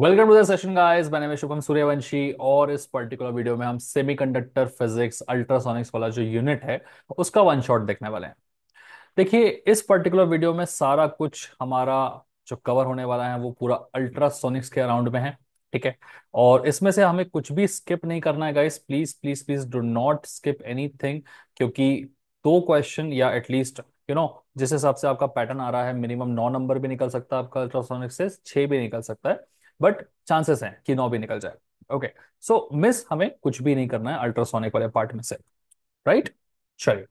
Welcome to the session guys. मैं नाम है शुभम सूर्यवंशी और इस पर्टिकुलर वीडियो में हम सेमीकंडक्टर फिजिक्स अल्ट्रासोनिक्स वाला जो यूनिट है उसका वन शॉट देखने वाले हैं। देखिए, इस पर्टिकुलर वीडियो में सारा कुछ हमारा जो कवर होने वाला है वो पूरा अल्ट्रासोनिक्स के अराउंड में है। ठीक है। और इसमें से हमें कुछ भी स्किप नहीं करना है guys. Please please please do not skip anything, क्योंकि दो क्वेश्चन या एटलीस्ट जिस हिसाब से आपका पैटर्न आ रहा है, मिनिमम 9 नंबर भी निकल सकता है आपका अल्ट्रासोनिक से, 6 भी निकल सकता है, बट चांसेस हैं कि 9 भी निकल जाए। ओके। सो मिस हमें कुछ भी नहीं करना है अल्ट्रासोनिक वाले पार्ट में से। राइट। चलिए,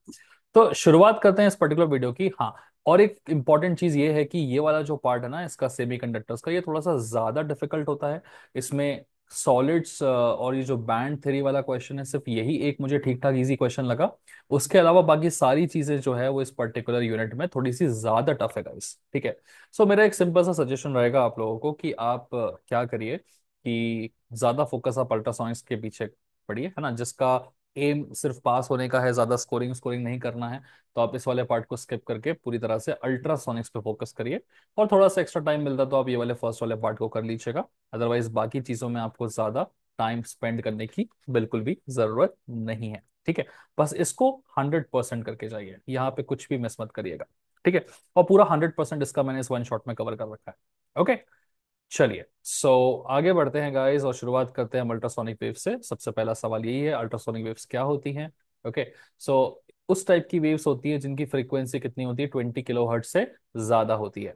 तो शुरुआत करते हैं इस पर्टिकुलर वीडियो की। हाँ, और एक इंपॉर्टेंट चीज ये है कि ये वाला जो पार्ट है ना इसका सेमीकंडक्टर्स का, ये थोड़ा सा ज्यादा डिफिकल्ट होता है। इसमें सॉलिड्स और ये जो बैंड थ्योरी वाला क्वेश्चन है, सिर्फ यही एक मुझे ठीक ठाक इजी क्वेश्चन लगा। उसके अलावा बाकी सारी चीजें जो है वो इस पर्टिकुलर यूनिट में थोड़ी सी ज्यादा टफ है गाइस। ठीक है। सो मेरा एक सिंपल सा सजेशन रहेगा आप लोगों को कि आप क्या करिए कि ज्यादा फोकस आप अल्ट्रासोनिक्स के पीछे पढ़िए, है ना, जिसका एम सिर्फ पास होने का है, ज्यादा स्कोरिंग स्कोरिंग नहीं करना है। तो आप इस वाले पार्ट को स्किप करके पूरी तरह से अल्ट्रासोनिक्स पे फोकस करिए। और थोड़ा सा एक्स्ट्रा टाइम मिलता तो आप ये वाले फर्स्ट वाले पार्ट को कर लीजिएगा। अदरवाइज बाकी चीजों में आपको ज्यादा टाइम स्पेंड करने की बिल्कुल भी जरूरत नहीं है। ठीक है। बस इसको 100% करके जाइए, यहाँ पे कुछ भी मिस मत करिएगा। ठीक है। और पूरा 100% इसका मैंने इस वन शॉट में कवर कर रखा है। ओके। चलिए, आगे बढ़ते हैं गाइस और शुरुआत करते हैं अल्ट्रासोनिक वेव से। सबसे पहला सवाल यही है, अल्ट्रासोनिक वेव्स क्या होती हैं? ओके। सो उस टाइप की वेव्स होती है जिनकी फ्रीक्वेंसी कितनी होती है, 20 किलोहर्ट्ज से ज्यादा होती है।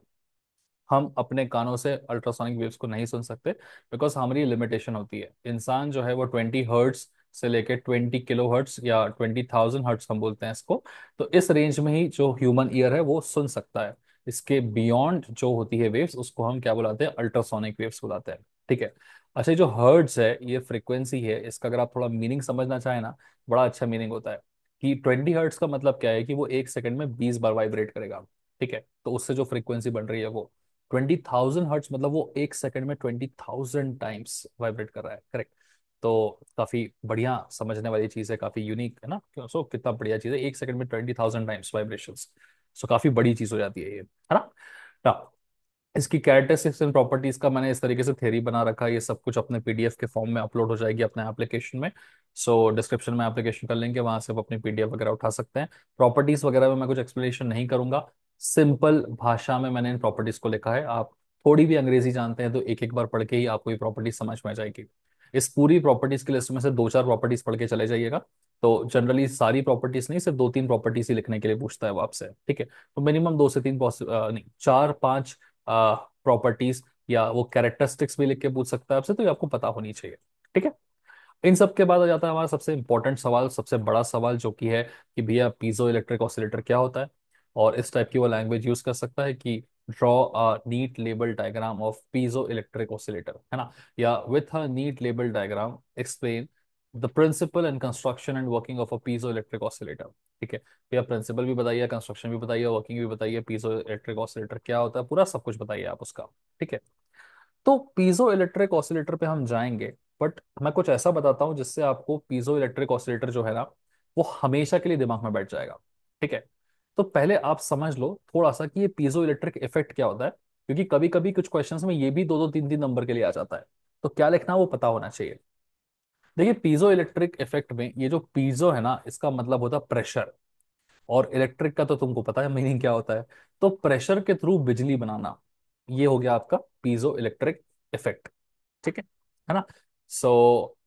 हम अपने कानों से अल्ट्रासोनिक वेव्स को नहीं सुन सकते, बिकॉज हमारी लिमिटेशन होती है। इंसान जो है वो 20 हर्ट्स से लेकर 20 किलोहर्ट्ज या 20,000 हर्ट्स हम बोलते हैं इसको, तो इस रेंज में ही जो ह्यूमन ईयर है वो सुन सकता है। इसके बियॉन्ड जो होती है वेव्स, उसको हम क्या बुलाते हैं? अल्ट्रासोनिक वेव्स बुलाते हैं। ठीक है। अच्छा, ये जो हर्ट्ज है, ये फ्रीक्वेंसी है, इसका अगर आप थोड़ा मीनिंग समझना चाहें ना, बड़ा अच्छा मीनिंग होता है कि 20 हर्ट्स का मतलब क्या है कि वो 1 सेकंड में 20 बार वाइब्रेट करेगा। ठीक है। तो उससे जो फ्रीक्वेंसी बन रही है वो 20,000 हर्ट्ज, मतलब वो 1 सेकंड में 20,000 टाइम्स वाइब्रेट कर रहा है। करेक्ट। तो काफी बढ़िया समझने वाली चीज है, काफी यूनिक है ना। क्यों? कितना बढ़िया चीज है, 1 सेकंड में 20,000 टाइम्स वाइब्रेशन। काफी बड़ी चीज हो जाती है ये, है ना। हाँ, इसकी कैरेक्टरिस्टिक्स एंड प्रॉपर्टीज का मैंने इस तरीके से थ्योरी बना रखा है। ये सब कुछ अपने पीडीएफ के फॉर्म में अपलोड हो जाएगी अपने एप्लीकेशन में। डिस्क्रिप्शन में एप्लीकेशन कर लेंगे, वहां से आप अपनी पीडीएफ वगैरह उठा सकते हैं। प्रॉपर्टीज वगैरह में मैं कुछ एक्सप्लेनेशन नहीं करूंगा, सिंपल भाषा में मैंने इन प्रॉपर्टीज को लिखा है। आप थोड़ी भी अंग्रेजी जानते हैं तो एक एक बार पढ़ के ही आपको ये प्रॉपर्टीज समझ में आ जाएगी। इस पूरी प्रॉपर्टीज की लिस्ट में से दो चार प्रॉपर्टीज पढ़ के चले जाइएगा। तो जनरली सारी प्रॉपर्टीज नहीं, सिर्फ दो तीन प्रॉपर्टीज ही लिखने के लिए पूछता है वो आपसे। ठीक है। तो मिनिमम दो से तीन नहीं, चार पांच प्रॉपर्टीज या वो कैरेक्टरिस्टिक्स भी लिख के पूछ सकता है आपसे, तो ये आपको पता होनी चाहिए। ठीक है। इन सब के बाद आ जाता है हमारा सबसे इंपॉर्टेंट सवाल, सबसे बड़ा सवाल, जो कि है कि भैया पीजो इलेक्ट्रिक ऑसिलेटर क्या होता है। और इस टाइप की वो लैंग्वेज यूज कर सकता है कि draw a neat label diagram of piezo electric oscillator, है ना, या with a neat label diagram explain the principle and construction and working of a piezo electric oscillator. ठीक है। भैया प्रिंसिपल भी बताइए, कंस्ट्रक्शन भी बताइए, वर्किंग भी बताइए, पीजो इलेक्ट्रिक ऑसिलेटर क्या होता है, पूरा सब कुछ बताइए आप उसका। ठीक है। तो पीजो इलेक्ट्रिक ऑसिलेटर पे हम जाएंगे, बट मैं कुछ ऐसा बताता हूँ जिससे आपको पीजो इलेक्ट्रिक ऑसिलेटर जो है ना, वो हमेशा के लिए दिमाग में बैठ जाएगा। ठीक है। तो पहले आप समझ लो थोड़ा सा कि ये पीजो इलेक्ट्रिक इफेक्ट क्या होता है, क्योंकि कभी कभी कुछ क्वेश्चंस में ये भी दो दो तीन तीन नंबर के लिए आ जाता है। तो क्या लिखना है वो पता होना चाहिए। देखिए, पीजो इलेक्ट्रिक इफेक्ट में ये जो पीजो है ना, इसका मतलब होता है प्रेशर। और इलेक्ट्रिक का तो तुमको पता है मीनिंग क्या होता है। तो प्रेशर के थ्रू बिजली बनाना, ये हो गया आपका पीजो इलेक्ट्रिक इफेक्ट। ठीक है ना। सो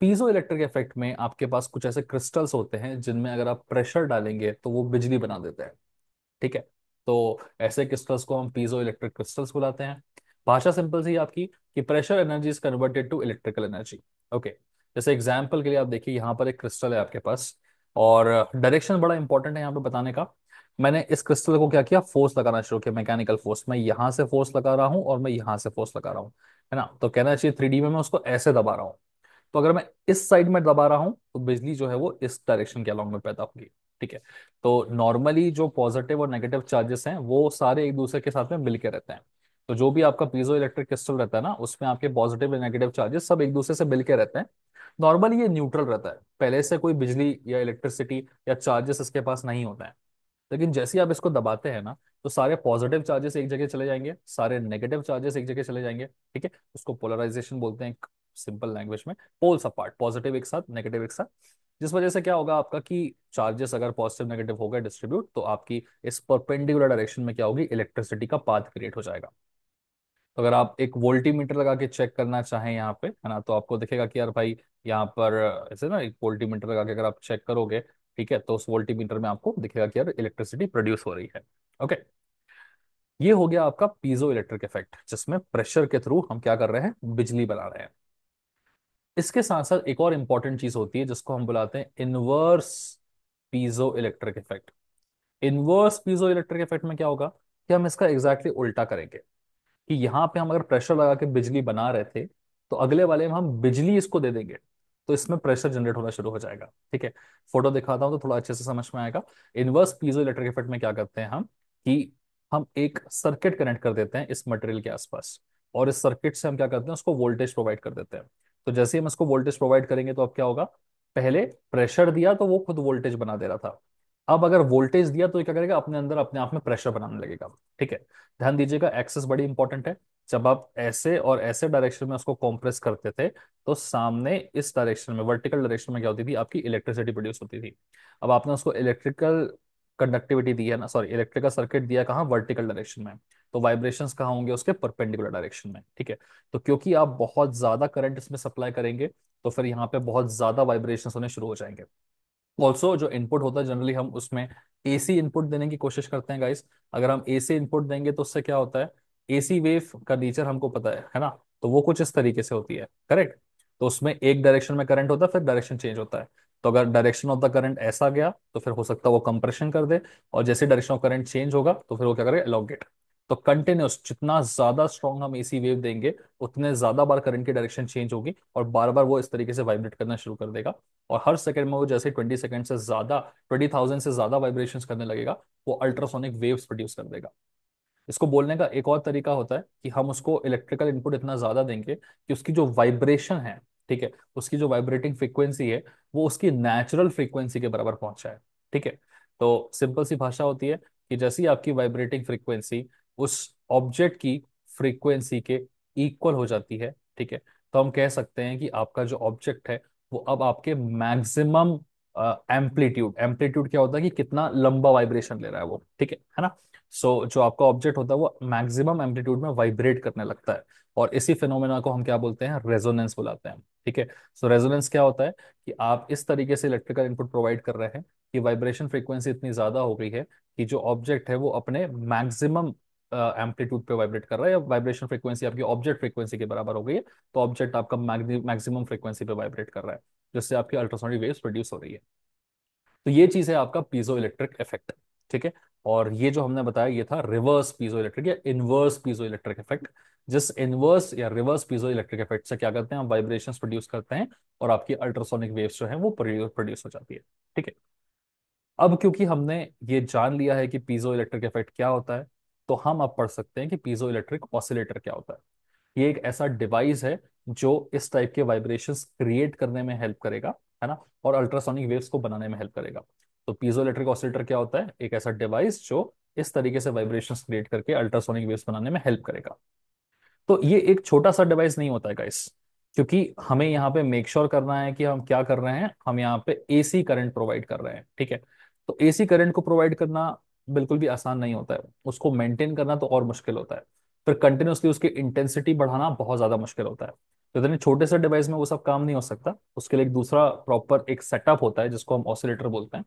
पीजो इलेक्ट्रिक इफेक्ट में आपके पास कुछ ऐसे क्रिस्टल्स होते हैं जिनमें अगर आप प्रेशर डालेंगे तो वो बिजली बना देते हैं। ठीक है। तो ऐसे क्रिस्टल्स को हम पीजो इलेक्ट्रिक क्रिस्टल्स बुलाते हैं। भाषा सिंपल सी है आपकी कि pressure energy is converted to electrical energy. Okay. जैसे एग्जांपल के लिए आप देखिए, यहाँ पर एक क्रिस्टल है आपके पास, और डायरेक्शन बड़ा इंपॉर्टेंट है यहाँ पे बताने का। मैंने इस क्रिस्टल को क्या किया, फोर्स लगाना शुरू किया, मैकेनिकल फोर्स। मैं यहाँ से फोर्स लगा रहा हूँ और मैं यहाँ से फोर्स लगा रहा हूँ, है ना। तो कहना चाहिए 3D में मैं उसको ऐसे दबा रहा हूँ। तो अगर मैं इस साइड में दबा रहा हूं तो बिजली जो है वो इस डायरेक्शन के अलॉन्ग में पैदा होगी। ठीक है। तो नॉर्मली जो पॉजिटिव और नेगेटिव चार्जेस हैं वो सारे एक दूसरे के साथ में मिलके रहते हैं। तो जो भी आपका पीजो इलेक्ट्रिक क्रिस्टल रहता है ना, उसमें आपके पॉजिटिव और नेगेटिव चार्जेस सब एक दूसरे से मिलके रहते हैं। नॉर्मली ये न्यूट्रल रहता है, पहले से कोई बिजली या इलेक्ट्रिसिटी या चार्जेस इसके पास नहीं होता है। लेकिन जैसे ही आप इसको दबाते हैं ना, तो सारे पॉजिटिव चार्जेस एक जगह चले जाएंगे, सारे नेगेटिव चार्जेस एक जगह चले जाएंगे। ठीक है, उसको पोलराइजेशन बोलते हैं सिंपल लैंग्वेज में। पोल्स अपार्ट, पॉजिटिव एक साथ, नेगेटिव एक साथ। जिस वजह से क्या होगा आपका कि चार्जेस अगर पॉजिटिव नेगेटिव हो गए डिस्ट्रीब्यूट, तो आपकी इस परपेंडिकुलर डायरेक्शन में क्या होगी, इलेक्ट्रिसिटी का पाथ क्रिएट हो जाएगा। तो अगर आप एक वोल्टीमीटर लगा के चेक करना चाहें यहाँ पे, है ना, तो आपको दिखेगा कि यार भाई यहाँ पर ऐसे ना एक वोल्टीमीटर लगा के अगर आप चेक करोगे, ठीक है, तो उस वोल्टीमीटर में आपको दिखेगा कि यार इलेक्ट्रिसिटी प्रोड्यूस हो रही है। ओके, ये हो गया आपका पीजो इलेक्ट्रिक इफेक्ट, जिसमें प्रेशर के थ्रू हम क्या कर रहे हैं, बिजली बना रहे हैं। इसके साथ साथ एक और इंपॉर्टेंट चीज होती है जिसको हम बुलाते हैं inverse piezo electric effect. Inverse piezo electric effect में क्या होगा कि हम इसका एग्जैक्टली उल्टा करेंगे, कि यहाँ पे हम अगर प्रेशर लगा के बिजली बना रहे थे, तो अगले वाले में हम बिजली इसको दे देंगे, तो इसमें प्रेशर जनरेट होना शुरू हो जाएगा। ठीक है, फोटो दिखाता हूं तो थोड़ा अच्छे से समझ में आएगा। इनवर्स पीजो इलेक्ट्रिक इफेक्ट में क्या करते हैं हम, कि हम एक सर्किट कनेक्ट कर देते हैं इस मटेरियल के आसपास, और इस सर्किट से हम क्या करते हैं, उसको वोल्टेज प्रोवाइड कर देते हैं। तो जैसे ही हम इसको वोल्टेज प्रोवाइड करेंगे, तो अब क्या होगा, पहले प्रेशर दिया तो वो खुद वोल्टेज बना दे रहा था, अब अगर वोल्टेज दिया तो ये क्या करेगा, अपने अंदर अपने आप में प्रेशर बनाने लगेगा। ठीक है, ध्यान दीजिएगा, एक्सेस बड़ी इंपॉर्टेंट है। जब आप ऐसे और ऐसे डायरेक्शन में उसको कॉम्प्रेस करते थे, तो सामने इस डायरेक्शन में, वर्टिकल डायरेक्शन में क्या होती थी, आपकी इलेक्ट्रिसिटी प्रोड्यूस होती थी। अब आपने उसको इलेक्ट्रिकल कंडक्टिविटी दी है ना, सॉरी, इलेक्ट्रिकल सर्किट दिया कहाँ, वर्टिकल डायरेक्शन में, तो वाइब्रेशंस कहाँ होंगे, उसके परपेंडिकुलर डायरेक्शन में। ठीक है, तो क्योंकि आप बहुत ज्यादा करंट इसमें सप्लाई करेंगे, तो फिर यहाँ पे बहुत ज्यादा वाइब्रेशंस होने शुरू हो जाएंगे। ऑल्सो जो इनपुट होता है जनरली हम उसमें एसी इनपुट देने की कोशिश करते हैं गाइस। अगर हम एसी इनपुट देंगे तो उससे क्या होता है, एसी वेव का नेचर हमको पता है ना, तो वो कुछ इस तरीके से होती है, करेक्ट। तो उसमें एक डायरेक्शन में करंट होता है, फिर डायरेक्शन चेंज होता है। तो अगर डायरेक्शन ऑफ द करंट ऐसा गया, तो फिर हो सकता है वो कंप्रेशन कर दे, और जैसे डायरेक्शन ऑफ करंट चेंज होगा, तो फिर वो क्या करेगा, एलोंगेट। तो कंटिन्यूस जितना ज्यादा स्ट्रॉन्ग हम एसी वेव देंगे, उतने ज्यादा बार करंट की डायरेक्शन चेंज होगी, और बार बार वो इस तरीके से वाइब्रेट करना शुरू कर देगा। और हर सेकंड में वो जैसे 20 सेकंड से ज्यादा, 20,000 से ज्यादा वाइब्रेशंस करने लगेगा, वो अल्ट्रासोनिक वेव्स प्रोड्यूस कर देगा। इसको बोलने का एक और तरीका होता है कि हम उसको इलेक्ट्रिकल इनपुट इतना ज्यादा देंगे कि उसकी जो वाइब्रेशन है, ठीक है, उसकी जो वाइब्रेटिंग फ्रीक्वेंसी है, वो उसकी नेचुरल फ्रीक्वेंसी के बराबर पहुंच जाए। ठीक है, तो सिंपल सी भाषा होती है कि जैसी आपकी वाइब्रेटिंग फ्रीक्वेंसी उस ऑब्जेक्ट की फ्रीक्वेंसी के इक्वल हो जाती है, ठीक है, तो हम कह सकते हैं कि आपका जो ऑब्जेक्ट है, वो अब आपके मैक्सिमम एम्पलीट्यूड, एम्पलीट्यूड क्या होता है कि कितना लंबा वाइब्रेशन ले रहा है वो, ठीक है ना। जो आपका ऑब्जेक्ट होता है वो मैक्सिमम एम्पलीट्यूड में वाइब्रेट करने लगता है, और इसी फिनोमेना को हम क्या बोलते हैं, रेजोनेंस बुलाते हैं। ठीक है, सो रेजोनेंस क्या होता है कि आप इस तरीके से इलेक्ट्रिकल इनपुट प्रोवाइड कर रहे हैं कि वाइब्रेशन फ्रीक्वेंसी इतनी ज्यादा हो गई है कि जो ऑब्जेक्ट है वो अपने मैक्सिमम एम्पलीट्यूड पे वाइब्रेट कर रहा है, या वाइब्रेशन फ्रीक्वेंसी आपकी ऑब्जेक्ट फ्रीक्वेंसी के बराबर हो गई है, तो ऑब्जेक्ट आपका मैक्सिमम फ्रीक्वेंसी पे वाइब्रेट कर रहा है, जिससे आपकी अल्ट्रासोनिक वेव्स प्रोड्यूस हो रही है। तो ये चीज है आपका पीजो इलेक्ट्रिक इफेक्ट। ठीक है, और ये जो हमने बताया ये था रिवर्स पीजो इलेक्ट्रिक या इनवर्स पीजो इलेक्ट्रिक इफेक्ट। जिस इनवर्स या रिवर्स पीजो इलेक्ट्रिक इफेक्ट से क्या करते हैं, हम वाइब्रेशंस प्रोड्यूस करते हैं, और आपकी अल्ट्रासोनिक वेव्स जो है वो प्रोड्यूस हो जाती है। ठीक है, अब क्योंकि हमने ये जान लिया है कि पीजो इलेक्ट्रिक इफेक्ट क्या होता है, तो हम अब पढ़ सकते हैं कि पीजो इलेक्ट्रिक ऑसिलेटर क्या होता है। ये एक ऐसा डिवाइस है जो इस टाइप के वाइब्रेशंस क्रिएट करने में हेल्प करेगा, है ना, और अल्ट्रासोनिक वेव्स को बनाने में हेल्प करेगा। तो पीजो इलेक्ट्रिक ऑसिलेटर क्या होता है, एक ऐसा डिवाइस जो इस तरीके से वाइब्रेशंस क्रिएट करके अल्ट्रासोनिक वेव्स बनाने में हेल्प करेगा। तो ये एक छोटा सा डिवाइस नहीं होता है गाइस, क्योंकि हमें यहाँ पे मेक श्योर करना है कि हम क्या कर रहे हैं, हम यहाँ पे एसी करंट प्रोवाइड कर रहे हैं। ठीक है, तो एसी करंट को प्रोवाइड करना बिल्कुल भी आसान नहीं होता है, उसको मेंटेन करना तो और मुश्किल होता है, फिर कंटिन्यूसली उसकी इंटेंसिटी बढ़ाना बहुत ज्यादा मुश्किल होता है। तो इतने छोटे से डिवाइस में वो सब काम नहीं हो सकता, उसके लिए एक दूसरा प्रॉपर एक सेटअप होता है जिसको हम ऑसिलेटर बोलते हैं।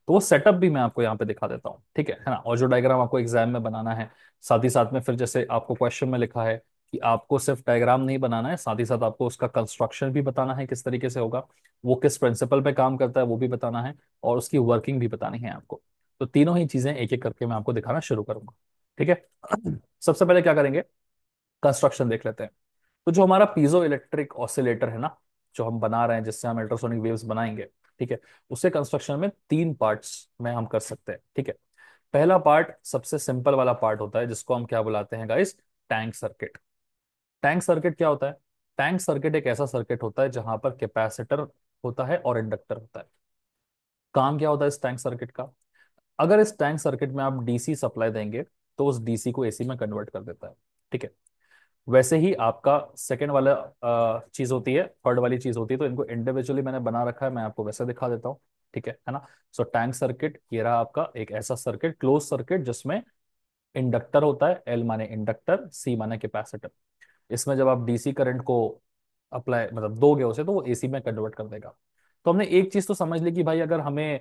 तो वो सेटअप भी मैं आपको यहाँ पे दिखा देता हूँ, ठीक है ना, और जो डायग्राम आपको एग्जाम में बनाना है, साथ ही साथ में फिर जैसे आपको क्वेश्चन में लिखा है कि आपको सिर्फ डायग्राम नहीं बनाना है, साथ ही साथ आपको उसका कंस्ट्रक्शन भी बताना है किस तरीके से होगा, वो किस प्रिंसिपल पे काम करता है वो भी बताना है, और उसकी वर्किंग भी बतानी है आपको। तो तीनों ही चीजें एक एक करके मैं आपको दिखाना शुरू करूंगा। ठीक है, सबसे पहले क्या करेंगे, कंस्ट्रक्शन देख लेते हैं। तो जो हमारा पीजो इलेक्ट्रिक ऑसिलेटर है ना, जो हम बना रहे हैं जिससे हम अल्ट्रासोनिक वेव्स बनाएंगे, ठीक है, उससे कंस्ट्रक्शन में तीन पार्ट्स में हम कर सकते हैं। ठीक है, पहला पार्ट सबसे सिंपल वाला पार्ट होता है जिसको हम क्या बुलाते हैं guys, tank circuit. Tank circuit क्या होता है, टैंक सर्किट एक ऐसा सर्किट होता है जहां पर कैपेसिटर होता है और इंडक्टर होता है। काम क्या होता है इस टैंक सर्किट का, अगर इस टैंक सर्किट में आप डीसी सप्लाई देंगे, तो उस डीसी को एसी में कन्वर्ट कर देता है। ठीक है। वैसे ही आपका सेकंड वाला चीज होती है, थर्ड वाली चीज होती है, तो इनको इंडिविजुअली मैंने बना रखा है, मैं आपको वैसे दिखा देता हूँ। ठीक है ना। सो टैंक सर्किट ये रहा आपका एक ऐसा सर्किट, क्लोज सर्किट, जिसमें इंडक्टर होता है, एल माने इंडक्टर, सी माने कैपेसिटर। इसमें जब आप डीसी करंट को अप्लाई मतलब दोगे उसे, तो वो एसी में कन्वर्ट कर देगा। तो हमने एक चीज तो समझ ली कि भाई अगर हमें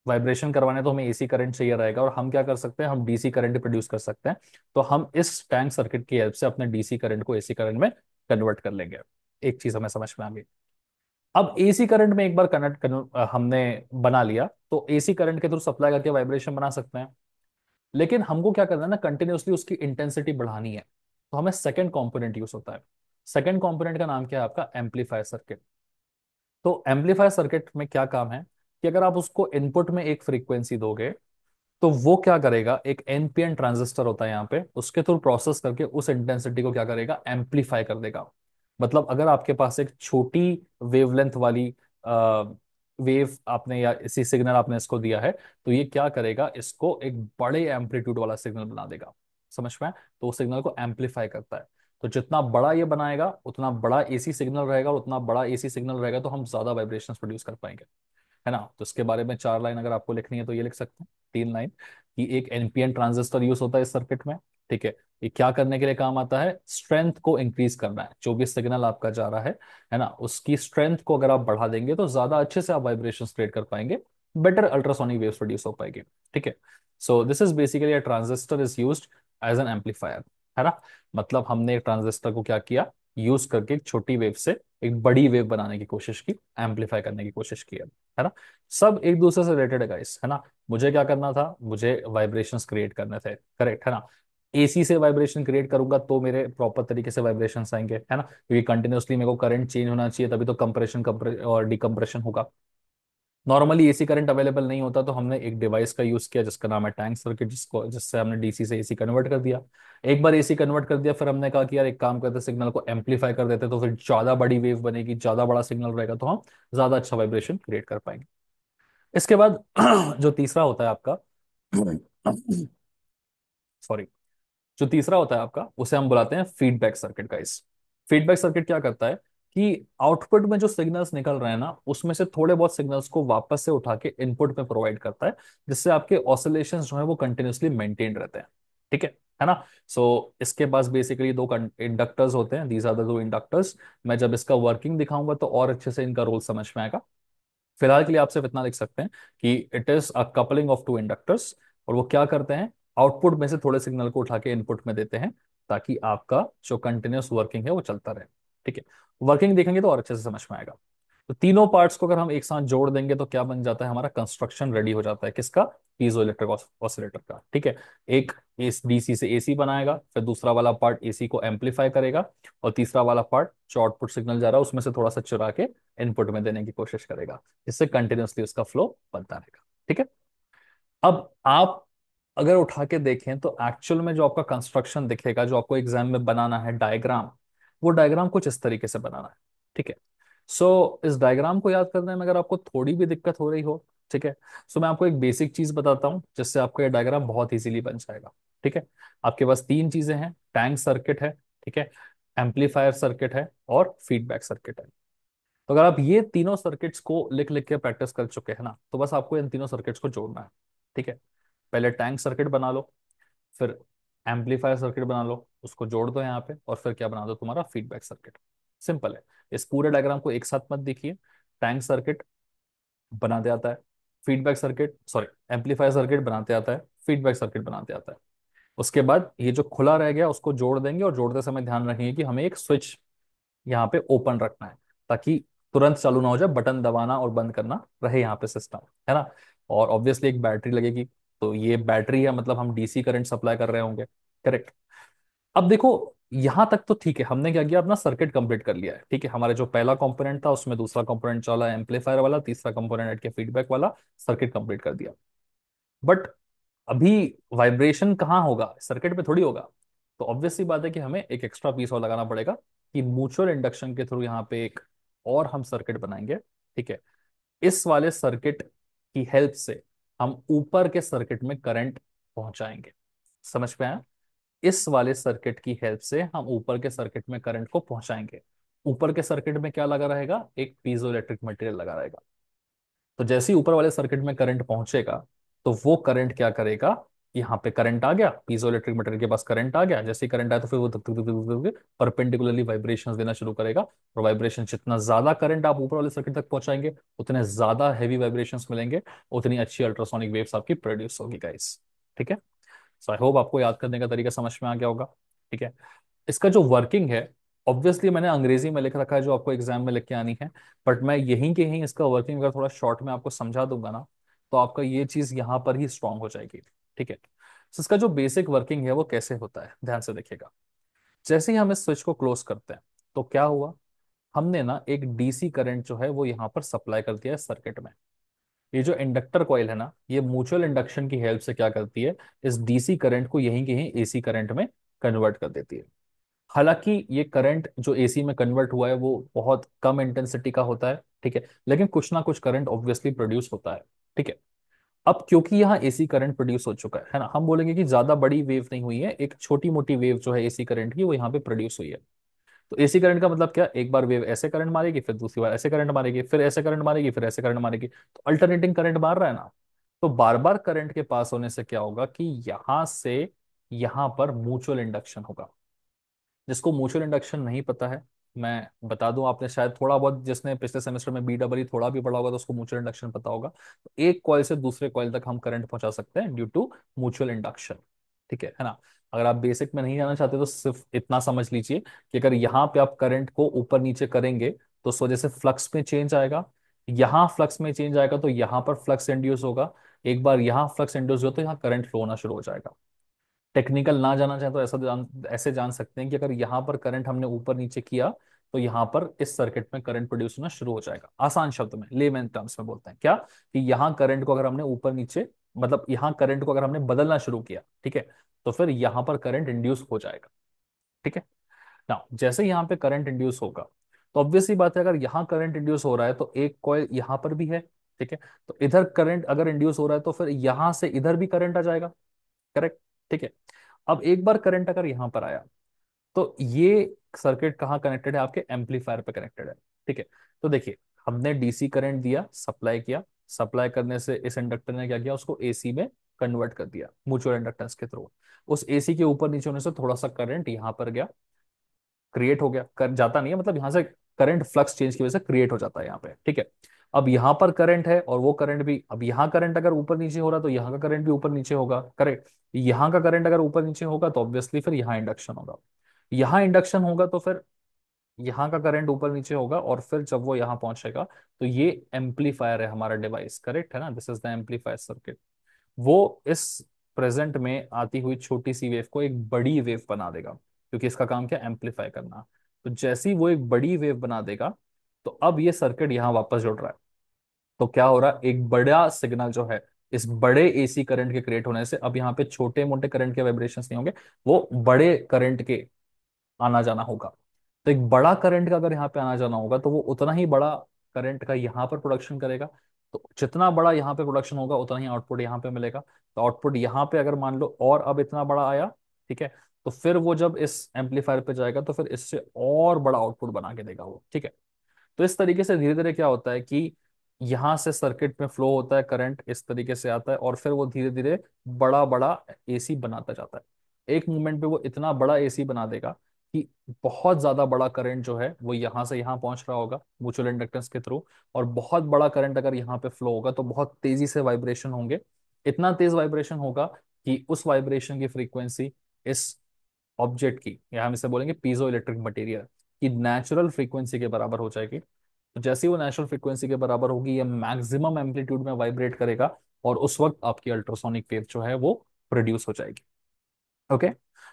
वाइब्रेशन करवाने तो हमें एसी करंट चाहिए रहेगा, और हम क्या कर सकते हैं, हम डीसी करंट प्रोड्यूस कर सकते हैं। तो हम इस टैंक सर्किट की हेल्प से अपने डीसी करंट को एसी करंट में कन्वर्ट कर लेंगे। एक चीज हमें समझ में आ गई। अब एसी करंट में एक बार हमने बना लिया, तो एसी करंट के थ्रू सप्लाई करके वाइब्रेशन बना सकते हैं। लेकिन हमको क्या करना है ना, कंटिन्यूअसली उसकी इंटेंसिटी बढ़ानी है। तो हमें सेकंड कंपोनेंट यूज होता है। सेकंड कंपोनेंट का नाम क्या है आपका, एम्पलीफायर सर्किट। तो एम्पलीफायर सर्किट में क्या काम है कि अगर आप उसको इनपुट में एक फ्रीक्वेंसी दोगे, तो वो क्या करेगा, एक एनपीएन ट्रांजिस्टर होता है यहाँ पे, उसके थ्रू प्रोसेस करके उस इंटेंसिटी को क्या करेगा, एम्पलीफाई कर देगा। मतलब अगर आपके पास एक छोटी वेवलेंथ वाली वेव आपने या इसी सिग्नल आपने इसको दिया है, तो ये क्या करेगा, इसको एक बड़े एम्पलीट्यूड वाला सिग्नल बना देगा। समझ में आया? तो वो सिग्नल को एम्पलीफाई करता है। तो जितना बड़ा ये बनाएगा उतना बड़ा एसी सिग्नल रहेगा, और उतना बड़ा एसी सिग्नल रहेगा तो हम ज्यादा वाइब्रेशंस प्रोड्यूस कर पाएंगे। है ना। तो इसके बारे में 4 लाइन अगर आपको लिखनी है तो ये लिख सकते हैं, 3 लाइन, कि एक एनपीएन ट्रांजिस्टर यूज होता है इस सर्किट में। ठीक है। ये क्या करने के लिए काम आता है, स्ट्रेंथ को इंक्रीज करना है, जो भी सिग्नल आपका जा रहा है ना, उसकी स्ट्रेंथ को अगर आप बढ़ा देंगे तो ज्यादा अच्छे से आप वाइब्रेशन क्रिएट कर पाएंगे, बेटर अल्ट्रासोनिक वेव्स प्रोड्यूस हो पाएंगे। ठीक है। So this is basically a transistor is used as an amplifier. है ना। मतलब हमने एक ट्रांजिस्टर को क्या किया, यूज करके एक छोटी वेव से एक बड़ी वेव बनाने की कोशिश की, एम्पलीफाई करने की कोशिश की है ना। सब एक दूसरे से रिलेटेड है गाइस, है ना। मुझे क्या करना था, मुझे वाइब्रेशंस क्रिएट करने थे, करेक्ट है ना। एसी से वाइब्रेशन क्रिएट करूंगा तो मेरे प्रॉपर तरीके से वाइब्रेशंस आएंगे, है ना, क्योंकि कंटिन्यूअसली मेरे को करंट चेंज होना चाहिए, तभी तो कंप्रेशन और डिकम्प्रेशन होगा। नॉर्मली एसी करंट अवेलेबल नहीं होता, तो हमने एक डिवाइस का यूज किया जिसका नाम है टैंक सर्किट, जिससे हमने डीसी से एसी कन्वर्ट कर दिया। एक बार एसी कन्वर्ट कर दिया, फिर हमने कहा कि यार एक काम करते, सिग्नल को एम्पलीफाई कर देते, तो फिर ज्यादा बड़ी वेव बनेगी, ज्यादा बड़ा सिग्नल रहेगा, तो हम ज्यादा अच्छा वाइब्रेशन क्रिएट कर पाएंगे। इसके बाद जो तीसरा होता है आपका सॉरी, जो तीसरा होता है आपका, उसे हम बुलाते हैं फीडबैक सर्किट का। इस फीडबैक सर्किट क्या करता है कि आउटपुट में जो सिग्नल्स निकल रहे हैं ना, उसमें से थोड़े बहुत सिग्नल्स को वापस से उठा के इनपुट में प्रोवाइड करता है, जिससे आपके ऑसिलेशंस जो है वो कंटिन्यूअसली मेंटेन रहते हैं। ठीक है ना। सो इसके पास बेसिकली दो इंडक्टर्स होते हैं, दीज आर द दो इंडक्टर्स। मैं जब इसका वर्किंग दिखाऊंगा तो और अच्छे से इनका रोल समझ में आएगा। फिलहाल के लिए आप सिर्फ इतना लिख सकते हैं कि it is a coupling of two inductors, और वो क्या करते हैं, आउटपुट में से थोड़े सिग्नल को उठा के इनपुट में देते हैं, ताकि आपका जो कंटिन्यूअस वर्किंग है वो चलता रहे। ठीक है। वर्किंग देखेंगे तो और अच्छे से समझ में आएगा। तो तीनों पार्ट्स को अगर हम एक साथ जोड़ देंगे तो क्या बन जाता है, हमारा कंस्ट्रक्शन रेडी हो जाता है, किसका, पीजो इलेक्ट्रिक ऑसिलेटर का। ठीक है। एक इस डीसी से एसी बनाएगा, फिर दूसरा वाला पार्ट एसी को एम्पलीफाई करेगा, और तीसरा वाला पार्ट जो आउटपुट सिग्नल जा रहा है उसमें से थोड़ा सा चुरा के इनपुट में देने की कोशिश करेगा, जिससे कंटिन्यूअसली उसका फ्लो बनता रहेगा। ठीक है। अब आप अगर उठा के देखें तो एक्चुअल में जो आपका कंस्ट्रक्शन दिखेगा, जो आपको एग्जाम में बनाना है डायग्राम, वो डायग्राम कुछ इस तरीके से बनाना है। ठीक है। इस डायग्राम को याद करने में अगर आपको थोड़ी भी दिक्कत हो रही हो, ठीक है, मैं आपको एक बेसिक चीज बताता हूँ जिससे आपको ये डायग्राम बहुत इजीली बन जाएगा। ठीक है। आपके पास तीन चीजें हैं, टैंक सर्किट है, ठीक है, एम्पलीफायर सर्किट है, और फीडबैक सर्किट है। तो अगर आप ये तीनों सर्किट्स को लिख लिख के प्रैक्टिस कर चुके हैं ना, तो बस आपको इन तीनों सर्किट्स को जोड़ना है। ठीक है। पहले टैंक सर्किट बना लो, फिर एम्पलीफायर सर्किट बना लो, उसको जोड़ दो यहाँ पे, और फिर क्या बना दो, तुम्हारा फीडबैक सर्किट। सिंपल है। इस पूरे डायग्राम को एक साथ मत देखिए। टैंक सर्किट बनाते आता है, feedback circuit sorry amplifier circuit बनाते आता है, फीडबैक सर्किट बनाते आता है। उसके बाद ये जो खुला रह गया उसको जोड़ देंगे, और जोड़ते समय ध्यान रखेंगे कि हमें एक स्विच यहाँ पे ओपन रखना है, ताकि तुरंत चालू ना हो जाए, बटन दबाना और बंद करना रहे यहाँ पे सिस्टम, है ना। और ऑब्वियसली एक बैटरी लगेगी, तो ये बैटरी है, मतलब हम डीसी करंट सप्लाई कर रहे होंगे, करेक्ट। अब देखो, यहां तक तो ठीक है, हमने क्या किया, अपना सर्किट कंप्लीट कर लिया है। ठीक है। हमारे जो पहला कंपोनेंट था उसमें दूसरा कंपोनेंट चला एम्पलीफायर वाला, तीसरा कंपोनेंट ऐड किया फीडबैक वाला, सर्किट कंप्लीट कर दिया। बट अभी वाइब्रेशन कहाँ होगा, सर्किट पे थोड़ी होगा। तो ऑब्वियस सी बात है कि हमें एक एक्स्ट्रा पीस और लगाना पड़ेगा, कि म्यूचुअल इंडक्शन के थ्रू यहाँ पे एक और हम सर्किट बनाएंगे। ठीक है। इस वाले सर्किट की हेल्प से हम ऊपर के सर्किट में करंट पहुंचाएंगे। समझ में आया? इस वाले सर्किट की हेल्प से हम ऊपर के सर्किट में करंट को पहुंचाएंगे। ऊपर के सर्किट में क्या लगा रहेगा? एक पीजो इलेक्ट्रिक मटेरियल लगा रहेगा। तो जैसे ही ऊपर वाले सर्किट में करंट पहुंचेगा, तो वो करंट क्या करेगा? यहाँ पे करंट आ गया, पीजो इलेक्ट्रिक मटेरियल के पास करंट आ गया, जैसे ही करंट आया तो फिर वो परपेंडिकुलरली वाइब्रेशंस देना शुरू करेगा। और वाइब्रेशन, जितना ज्यादा करंट आप ऊपर वाले सर्किट तक पहुंचाएंगे, उतने ज्यादा हैवी वाइब्रेशंस मिलेंगे, उतनी अच्छी अल्ट्रासोनिक वेव्स आपकी प्रोड्यूस होगी गाइस। ठीक है? सो आई होप आपको याद करने का तरीका समझ में आ गया होगा। ठीक है? इसका जो वर्किंग है, ऑब्वियसली मैंने अंग्रेजी में लिख रखा है जो आपको एग्जाम में लिख के आनी है, बट मैं यहीं के यहीं इसका वर्किंग अगर थोड़ा शॉर्ट में आपको समझा दूंगा ना, तो आपका ये चीज यहाँ पर ही स्ट्रांग हो जाएगी। ठीक है? तो इसका जो बेसिक वर्किंग है वो कैसे होता है, ध्यान से देखिएगा। जैसे ही हम इस स्विच को क्लोज करते हैं, तो क्या हुआ? हमने ना एक डीसी करंट जो है वो यहाँ पर सप्लाई कर दिया है सर्किट में। ये जो इंडक्टर कॉइल है ना, ये म्यूचुअल इंडक्शन की हेल्प से क्या करती है? इस डीसी करंट को यहीं के यहीं एसी करंट में कन्वर्ट कर देती है। हालांकि ये करंट जो एसी में कन्वर्ट हुआ है वो बहुत कम इंटेंसिटी का होता है। ठीक है? लेकिन कुछ ना कुछ करंट ऑब्वियसली प्रोड्यूस होता है। ठीक है? अब क्योंकि यहाँ एसी करंट प्रोड्यूस हो चुका है ना, हम बोलेंगे कि ज्यादा बड़ी वेव नहीं हुई है, एक छोटी मोटी वेव जो है एसी करंट की वो यहाँ पे प्रोड्यूस हुई है। तो एसी करंट का मतलब क्या? एक बार वेव ऐसे करंट मारेगी, फिर दूसरी बार ऐसे करंट मारेगी, फिर ऐसे करंट मारेगी, फिर ऐसे करंट मारेगी, तो अल्टरनेटिंग करंट मार रहा है ना। तो बार बार करंट के पास होने से क्या होगा कि यहां से यहां पर म्यूचुअल इंडक्शन होगा। जिसको म्यूचुअल इंडक्शन नहीं पता है, मैं बता दूं, आपने शायद थोड़ा बहुत, जिसने पिछले सेमेस्टर में BEE थोड़ा भी पढ़ा होगा तो उसको म्यूचुअल इंडक्शन पता होगा। तो एक कॉइल से दूसरे कॉइल तक हम करंट पहुंचा सकते हैं ड्यू टू म्यूचुअल इंडक्शन। ठीक है ना? अगर आप बेसिक में नहीं जाना चाहते तो सिर्फ इतना समझ लीजिए कि अगर यहाँ पे आप करंट को ऊपर नीचे करेंगे, तो उस वजह से फ्लक्स में चेंज आएगा। यहाँ फ्लक्स में चेंज आएगा तो यहाँ पर फ्लक्स इंड्यूस होगा। एक बार यहाँ फ्लक्स इंड्यूस हो तो यहाँ करंट फ्लो होना शुरू हो जाएगा। टेक्निकल ना जाना चाहे तो ऐसे जान सकते हैं कि अगर यहाँ पर करंट हमने ऊपर नीचे किया, तो यहाँ पर इस सर्किट में करंट प्रोड्यूस होना शुरू हो जाएगा। आसान शब्द में, लेमैन टर्म्स में बोलते हैं क्या, कि यहाँ करंट को अगर हमने ऊपर नीचे, मतलब यहाँ करंट को अगर हमने बदलना शुरू किया, ठीक है, तो फिर यहाँ पर करंट इंड्यूस हो जाएगा। ठीक है ना? जैसे यहाँ पे करंट इंड्यूस होगा, तो ऑब्वियस सी बात है, अगर यहाँ करंट इंड्यूस हो रहा है तो एक कॉइल यहाँ पर भी है। ठीक है? तो इधर करंट अगर इंड्यूस हो रहा है तो फिर यहाँ से इधर भी करंट आ जाएगा। करेक्ट? ठीक है? अब एक बार करंट अगर यहां पर आया, तो ये सर्किट कहाँ कनेक्टेड है? आपके एम्पलीफायर पे कनेक्टेड है। ठीक है? तो देखिए, हमने डीसी करंट दिया, सप्लाई किया, सप्लाई करने से इस इंडक्टर ने क्या किया? उसको एसी में कन्वर्ट कर दिया म्यूचुअल इंडक्टेंस के थ्रू। उस एसी के ऊपर नीचे होने से थोड़ा सा करंट यहां पर गया, क्रिएट हो गया, कर जाता नहीं है, मतलब यहां से करंट फ्लक्स चेंज की वजह से क्रिएट हो जाता है यहाँ पे। ठीक है? अब यहाँ पर करंट है और वो करंट भी, अब यहाँ करंट अगर ऊपर नीचे हो रहा है तो यहाँ का करंट भी ऊपर नीचे होगा। करेक्ट? यहाँ का करंट अगर ऊपर नीचे होगा तो ऑब्वियसली फिर यहाँ इंडक्शन होगा। यहाँ इंडक्शन होगा तो फिर यहाँ का करंट ऊपर नीचे होगा, और फिर जब वो यहाँ पहुंचेगा, तो ये एम्पलीफायर है हमारा डिवाइस। करेक्ट है ना? This is the amplifier circuit. वो इस प्रेजेंट में आती हुई छोटी सी वेव को एक बड़ी वेव बना देगा, क्योंकि इसका काम क्या? एम्पलीफाई करना। तो जैसे ही वो एक बड़ी वेव बना देगा, तो अब ये सर्किट यहाँ वापस जुड़ रहा है। तो क्या हो रहा है? एक बड़ा सिग्नल जो है, इस बड़े एसी करंट के क्रिएट होने से अब यहाँ पे छोटे मोटे करंट के वाइब्रेशंस नहीं होंगे, वो बड़े करंट के आना जाना होगा। तो एक बड़ा करंट का अगर यहाँ पे आना जाना होगा, तो वो उतना ही बड़ा करंट का यहाँ पर प्रोडक्शन करेगा। तो जितना बड़ा यहाँ पे प्रोडक्शन होगा, उतना ही आउटपुट यहाँ पे मिलेगा। तो आउटपुट यहाँ पे अगर मान लो और अब इतना बड़ा आया, ठीक है, तो फिर वो जब इस एम्पलीफायर पे जाएगा तो फिर इससे और बड़ा आउटपुट बना के देगा वो। ठीक है? तो इस तरीके से धीरे धीरे क्या होता है कि यहां से सर्किट में फ्लो होता है, करंट इस तरीके से आता है, और फिर वो धीरे धीरे बड़ा बड़ा एसी बनाता जाता है। एक मोमेंट पे वो इतना बड़ा एसी बना देगा कि बहुत ज्यादा बड़ा करंट जो है वो यहां से यहां पहुंच रहा होगा म्यूचुअल इंडक्टेंस के थ्रू। और बहुत बड़ा करंट अगर यहाँ पे फ्लो होगा तो बहुत तेजी से वाइब्रेशन होंगे। इतना तेज वाइब्रेशन होगा कि उस वाइब्रेशन की फ्रीक्वेंसी इस ऑब्जेक्ट की, या हम इसे बोलेंगे पीजो इलेक्ट्रिक मटेरियल की, नेचुरल फ्रीक्वेंसी के बराबर हो जाएगी। तो जैसे ही वो नेचुरल फ्रीक्वेंसी के बराबर होगी, ये मैक्सिमम एम्पलीट्यूड में वाइब्रेट करेगा, और उस वक्त आपकी अल्ट्रासोनिक वेव जो है वो प्रोड्यूस हो जाएगी। Okay?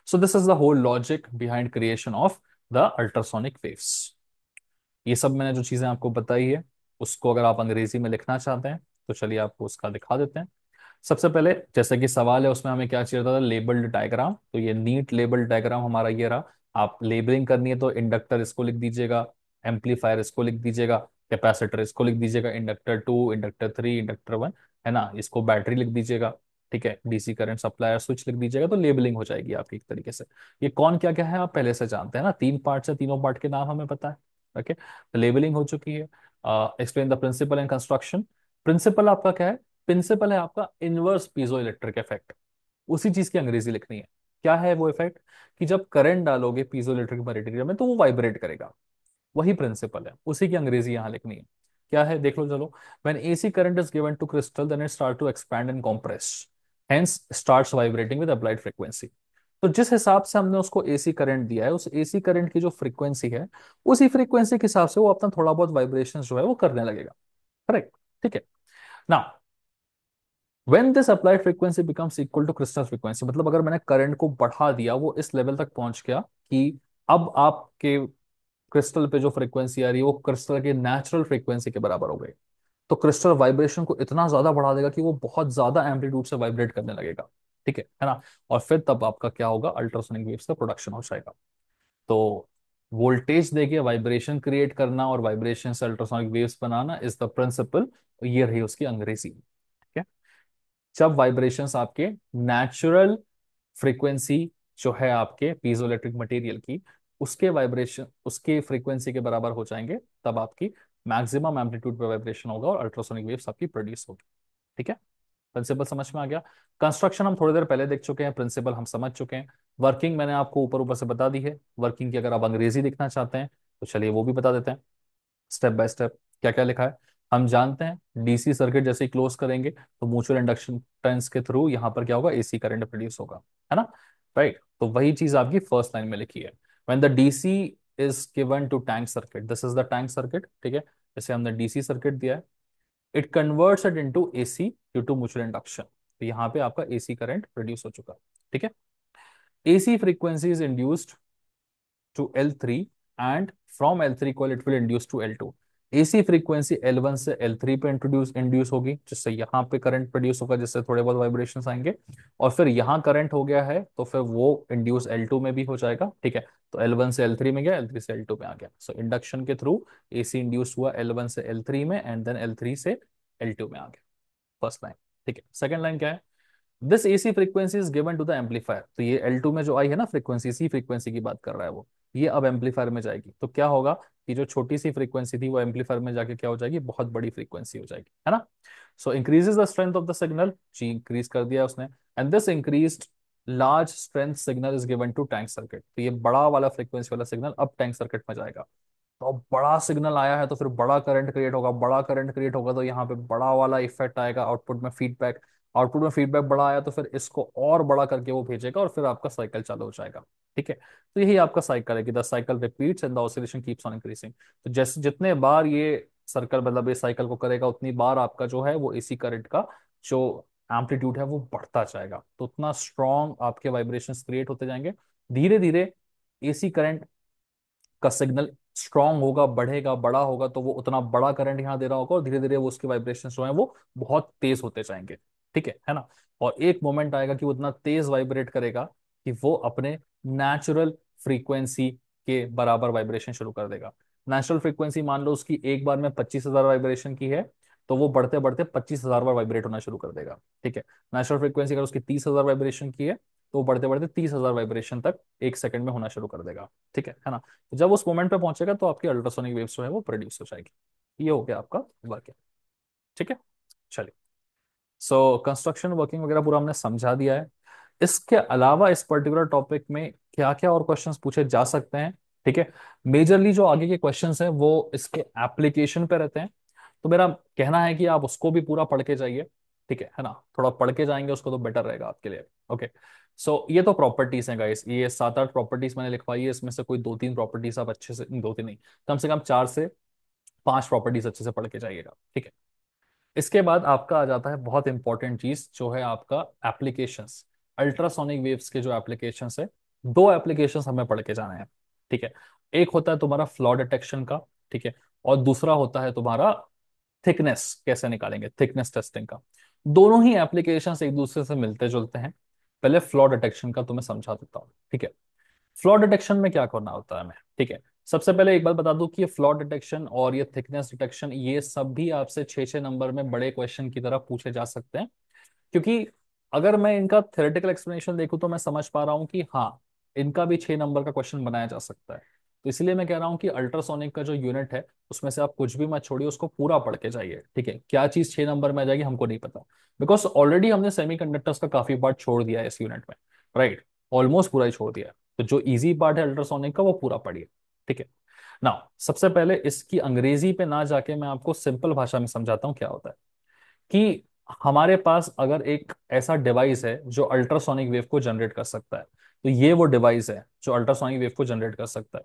So this is the whole logic behind creation of the ultrasonic waves. ये सब मैंने जो चीजें आपको बताई है, उसको अगर आप अंग्रेजी में लिखना चाहते हैं तो चलिए आपको उसका दिखा देते हैं। सबसे पहले, जैसे कि सवाल है उसमें हमें क्या चाहिए था? Labelled diagram. तो ये नीट लेबल्ड डायग्राम हमारा ये रहा। आप लेबलिंग करनी है तो इंडक्टर इसको लिख दीजिएगा, एम्पलीफायर इसको लिख दीजिएगा, कैपेसिटर इसको लिख दीजिएगा, इंडक्टर 2, इंडक्टर 3, इंडक्टर 1, है ना, इसको बैटरी लिख दीजिएगा। ठीक है, डीसी करंट सप्लाई और स्विच लिख दीजिएगा तो लेबलिंग हो जाएगी आपकी एक तरीके से। ये कौन क्या क्या है आप पहले से जानते हैं ना, 3 पार्ट से, तीनों पार्ट के नाम हमें पता है। ओके, तो लेबलिंग हो चुकी है। Explain the principle and construction. Principle आपका क्या है? प्रिंसिपल है आपका इनवर्स पीजो इलेक्ट्रिक इफेक्ट। उसी चीज की अंग्रेजी लिखनी है। क्या है वो इफेक्ट? कि जब करंट डालोगे पीजो इलेक्ट्रिक मटेरियल में तो वो वाइब्रेट करेगा। वही प्रिंसिपल है, उसी की अंग्रेजी यहां लिखनी है। क्या है देख लो चलो। When AC current is given to crystal then it start to expand and compress, hence starts vibrating with applied frequency. तो जिस हिसाब से हमने उसको एसी करंट दिया है, उस एसी करंट की जो फ्रीक्वेंसी है, उसी फ्रीक्वेंसी के हिसाब से वो अपना थोड़ा बहुत वाइब्रेशन जो है वो करने लगेगा। करेक्ट? ठीक है ना। When this applied frequency becomes equal to crystal frequency, मतलब अगर मैंने करंट को बढ़ा दिया, वो इस लेवल तक पहुंच गया कि अब आपके क्रिस्टल पे जो फ्रीक्वेंसी आ रही है वो क्रिस्टल के नेचुरल फ्रीक्वेंसी के बराबर हो गई, तो क्रिस्टल वाइब्रेशन को इतना ज्यादा बढ़ा देगा कि वो बहुत ज्यादा एम्पलीट्यूड से वाइब्रेट करने लगेगा। ठीक है ना। और फिर तब आपका क्या होगा, अल्ट्रासोनिक वेव्स का प्रोडक्शन हो जाएगा। तो वोल्टेज देके वाइब्रेशन क्रिएट करना और वाइब्रेशन से अल्ट्रासोनिक वेव्स बनाना इज द प्रिंसिपल। ये रही उसकी अंग्रेजी। ठीक है। जब वाइब्रेशंस आपके नेचुरल फ्रीक्वेंसी जो है आपके पीजोइलेक्ट्रिक मटेरियल की, उसके वाइब्रेशन उसके फ्रीक्वेंसी के बराबर हो जाएंगे, तब आपकी मैक्सिमम एम्पलीट्यूड पे वाइब्रेशन होगा और अल्ट्रासोनिक वेव्स आपकी प्रोड्यूस होगी। ठीक है, प्रिंसिपल समझ में आ गया। कंस्ट्रक्शन हम थोड़ी देर पहले देख चुके हैं, प्रिंसिपल हम समझ चुके हैं। वर्किंग मैंने आपको ऊपर ऊपर से बता दी है। वर्किंग की अगर आप अंग्रेजी लिखना चाहते हैं तो चलिए वो भी बता देते हैं स्टेप बाय स्टेप। क्या क्या लिखा है हम जानते हैं। डीसी सर्किट जैसे ही क्लोज करेंगे तो म्यूचुअल इंडक्टेंस के थ्रू यहाँ पर क्या होगा, एसी करंट प्रोड्यूस होगा, है ना। राइट, तो वही चीज आपकी फर्स्ट लाइन में लिखी है। When the DC is given to tank circuit, this is the tank circuit. ठीक है, जैसे हमने डीसी सर्किट दिया है, it converts it into AC due to mutual induction, तो यहाँ पे आपका एसी करंट प्रोड्यूस हो चुका। ठीक है, AC frequency is induced to L3 and from L3 coil it will induce to L2। AC frequency L1 से L3 पे इंड्यूस होगी, जिससे यहाँ पे करंट प्रोड्यूस होगा, जिससे थोड़े बहुत वाइब्रेशंस आएंगे। और फिर यहाँ करंट हो गया है तो फिर वो इंड्यूस L2 में भी हो जाएगा। ठीक है, तो L1 से L3 में गया, L3 से L2 में आ गया। सो इंडक्शन के थ्रू एसी इंड्यूस हुआ L1 से L3 में एंड देन L3 से L2 में आ गया। First line. ठीक है, सेकंड लाइन क्या है? This AC frequency is given to the amplifier, तो ये L2 में जो आई है ना फ्रीक्वेंसी, इसी फ्रीक्वेंसी की बात कर रहा है वो, ये अब एम्पलीफायर में जाएगी। तो क्या होगा कि जो छोटी सी फ्रीक्वेंसी थी वो एम्पलीफायर में जाके क्या हो जाएगी, बहुत बड़ी फ्रीक्वेंसी हो जाएगी, है ना। So increases the strength of the signal, जी इंक्रीज कर दिया उसने। And this increased large strength signal is given to tank circuit, तो ये बड़ा वाला फ्रीक्वेंसी वाला सिग्नल अब टैंक सर्किट में जाएगा। तो अब बड़ा सिग्नल आया है तो फिर बड़ा करंट क्रिएट होगा, बड़ा करंट क्रिएट होगा तो यहाँ पे बड़ा वाला इफेक्ट आएगा आउटपुट में, फीडबैक। आउटपुट में फीडबैक बड़ा आया तो फिर इसको और बड़ा करके वो भेजेगा और फिर आपका साइकिल चालू हो जाएगा। ठीक है, तो यही आपका साइकिल है कि the cycle repeats and the oscillation keeps on increasing. तो जैसे जितने बार ये सर्कल मतलब ये साइकिल को करेगा, उतनी बार आपका जो है वो एसी करंट का जो एम्पलीट्यूड है वो बढ़ता जाएगा, तो उतना स्ट्रॉन्ग आपके वाइब्रेशन क्रिएट होते जाएंगे। धीरे धीरे एसी करंट का सिग्नल स्ट्रांग होगा, बढ़ेगा, बड़ा होगा, तो वो उतना बड़ा करंट यहाँ दे रहा होगा और धीरे धीरे वो उसके वाइब्रेशन जो है वो बहुत तेज होते जाएंगे। ठीक है ना। और एक मोमेंट आएगा कि वो उतना तेज वाइब्रेट करेगा कि वो अपने नेचुरल फ्रीक्वेंसी के बराबर वाइब्रेशन शुरू कर देगा। नेचुरल फ्रीक्वेंसी मान लो उसकी एक बार में 25,000 वाइब्रेशन की है, तो वो बढ़ते बढ़ते 25,000 बार वाइब्रेट होना शुरू कर देगा। ठीक है, नेचुरल फ्रीक्वेंसी अगर उसकी 30,000 वाइब्रेशन की है तो वो बढ़ते बढ़ते 30,000 वाइब्रेशन तक एक सेकंड में होना शुरू कर देगा। ठीक है ना। तो जब उस मोमेंट पे पहुंचेगा तो आपकी अल्ट्रासोनिक वेव्स जो है वो प्रोड्यूस हो जाएगी। ये हो गया आपका वर्किंग। ठीक है, चलिए। सो कंस्ट्रक्शन वर्किंग वगैरह पूरा हमने समझा दिया है। इसके अलावा इस पर्टिकुलर टॉपिक में क्या क्या और क्वेश्चंस पूछे जा सकते हैं? ठीक है, मेजरली जो आगे के क्वेश्चंस हैं वो इसके एप्लीकेशन पे रहते हैं, तो मेरा कहना है कि आप उसको भी पूरा पढ़ के जाइए। ठीक है ना, थोड़ा पढ़ के जाएंगे उसको तो बेटर रहेगा आपके लिए। ओके, सो ये तो प्रॉपर्टीज हैं गाइस, ये 7-8 प्रॉपर्टीज मैंने लिखवाई है, इसमें से कोई 2-3 प्रॉपर्टीज आप अच्छे से, 2-3 नहीं, कम से कम 4 से 5 प्रॉपर्टीज अच्छे से पढ़ के जाइएगा। ठीक है, इसके बाद आपका आ जाता है बहुत इंपॉर्टेंट चीज जो है आपका एप्लीकेशंस। अल्ट्रासोनिक वेव्स के जो एप्लीकेशंस है, 2 एप्लीकेशंस हमें पढ़ के जाना है। ठीक है, एक होता है तुम्हारा फ्लॉ डिटेक्शन का, ठीक है, और दूसरा होता है तुम्हारा थिकनेस कैसे निकालेंगे, थिकनेस टेस्टिंग का। दोनों ही एप्लीकेशंस एक दूसरे से मिलते जुलते हैं। पहले फ्लॉ डिटेक्शन का तुम्हें समझा देता हूँ। ठीक है, फ्लॉ डिटेक्शन में क्या करना होता है हमें? ठीक है, सबसे पहले एक बात बता दूं कि ये फ्लॉ डिटेक्शन और ये थिकनेस डिटेक्शन ये सब भी आपसे 6-6 नंबर में बड़े क्वेश्चन की तरह पूछे जा सकते हैं, क्योंकि अगर मैं इनका थ्योरेटिकल एक्सप्लेनेशन देखूं तो मैं समझ पा रहा हूं कि हाँ, इनका भी 6 नंबर का क्वेश्चन बनाया जा सकता है। तो इसलिए मैं कह रहा हूं कि अल्ट्रासोनिक का जो यूनिट है उसमें से आप कुछ भी मत छोड़िए, उसको पूरा पढ़ के जाइए। ठीक है, क्या चीज 6 नंबर में आ जाएगी हमको नहीं पता, बिकॉज ऑलरेडी हमने सेमीकंडक्टर्स का काफी पार्ट छोड़ दिया है इस यूनिट में। राइट, ऑलमोस्ट पूरा ही छोड़ दिया है। तो जो इजी पार्ट है अल्ट्रासोनिक का वो पूरा पढ़िए। ठीक है ना। सबसे पहले इसकी अंग्रेजी पे ना जाके मैं आपको सिंपल भाषा में समझाता हूँ क्या होता है। कि हमारे पास अगर एक ऐसा डिवाइस है जो अल्ट्रासोनिक वेव को जनरेट कर सकता है, तो ये वो डिवाइस है जो अल्ट्रासोनिक वेव को जनरेट कर सकता है।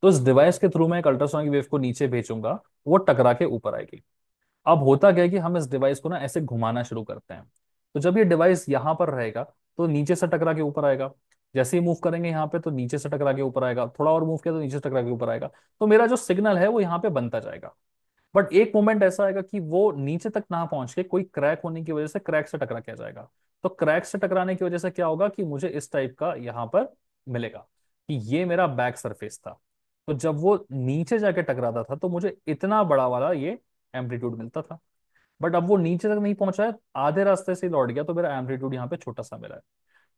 तो इस डिवाइस के थ्रू मैं एक अल्ट्रासोनिक वेव को नीचे भेजूंगा, वो टकरा के ऊपर आएगी। अब होता क्या है कि हम इस डिवाइस को ना ऐसे घुमाना शुरू करते हैं। तो जब ये डिवाइस यहाँ पर रहेगा तो नीचे से टकरा के ऊपर आएगा। जैसे ही मूव करेंगे यहाँ पे तो नीचे से टकरा के ऊपर आएगा, थोड़ा और मूव किया तो नीचे से टकरा के ऊपर आएगा। तो मेरा जो सिग्नल है वो यहाँ पे बनता जाएगा। बट एक मोमेंट ऐसा आएगा कि वो नीचे तक ना पहुंच के कोई क्रैक होने की वजह से क्रैक से टकरा के जाएगा। तो क्रैक से टकराने की वजह से क्या होगा कि मुझे इस टाइप का यहाँ पर मिलेगा कि ये मेरा बैक सरफेस था। तो जब वो नीचे जाके टकराता था तो मुझे इतना बड़ा वाला ये एम्पलीट्यूड मिलता था। बट अब वो नीचे तक नहीं पहुंचा है, आधे रास्ते से ही लौट गया, तो मेरा एम्पलीट्यूड यहाँ पे छोटा सा मिला है।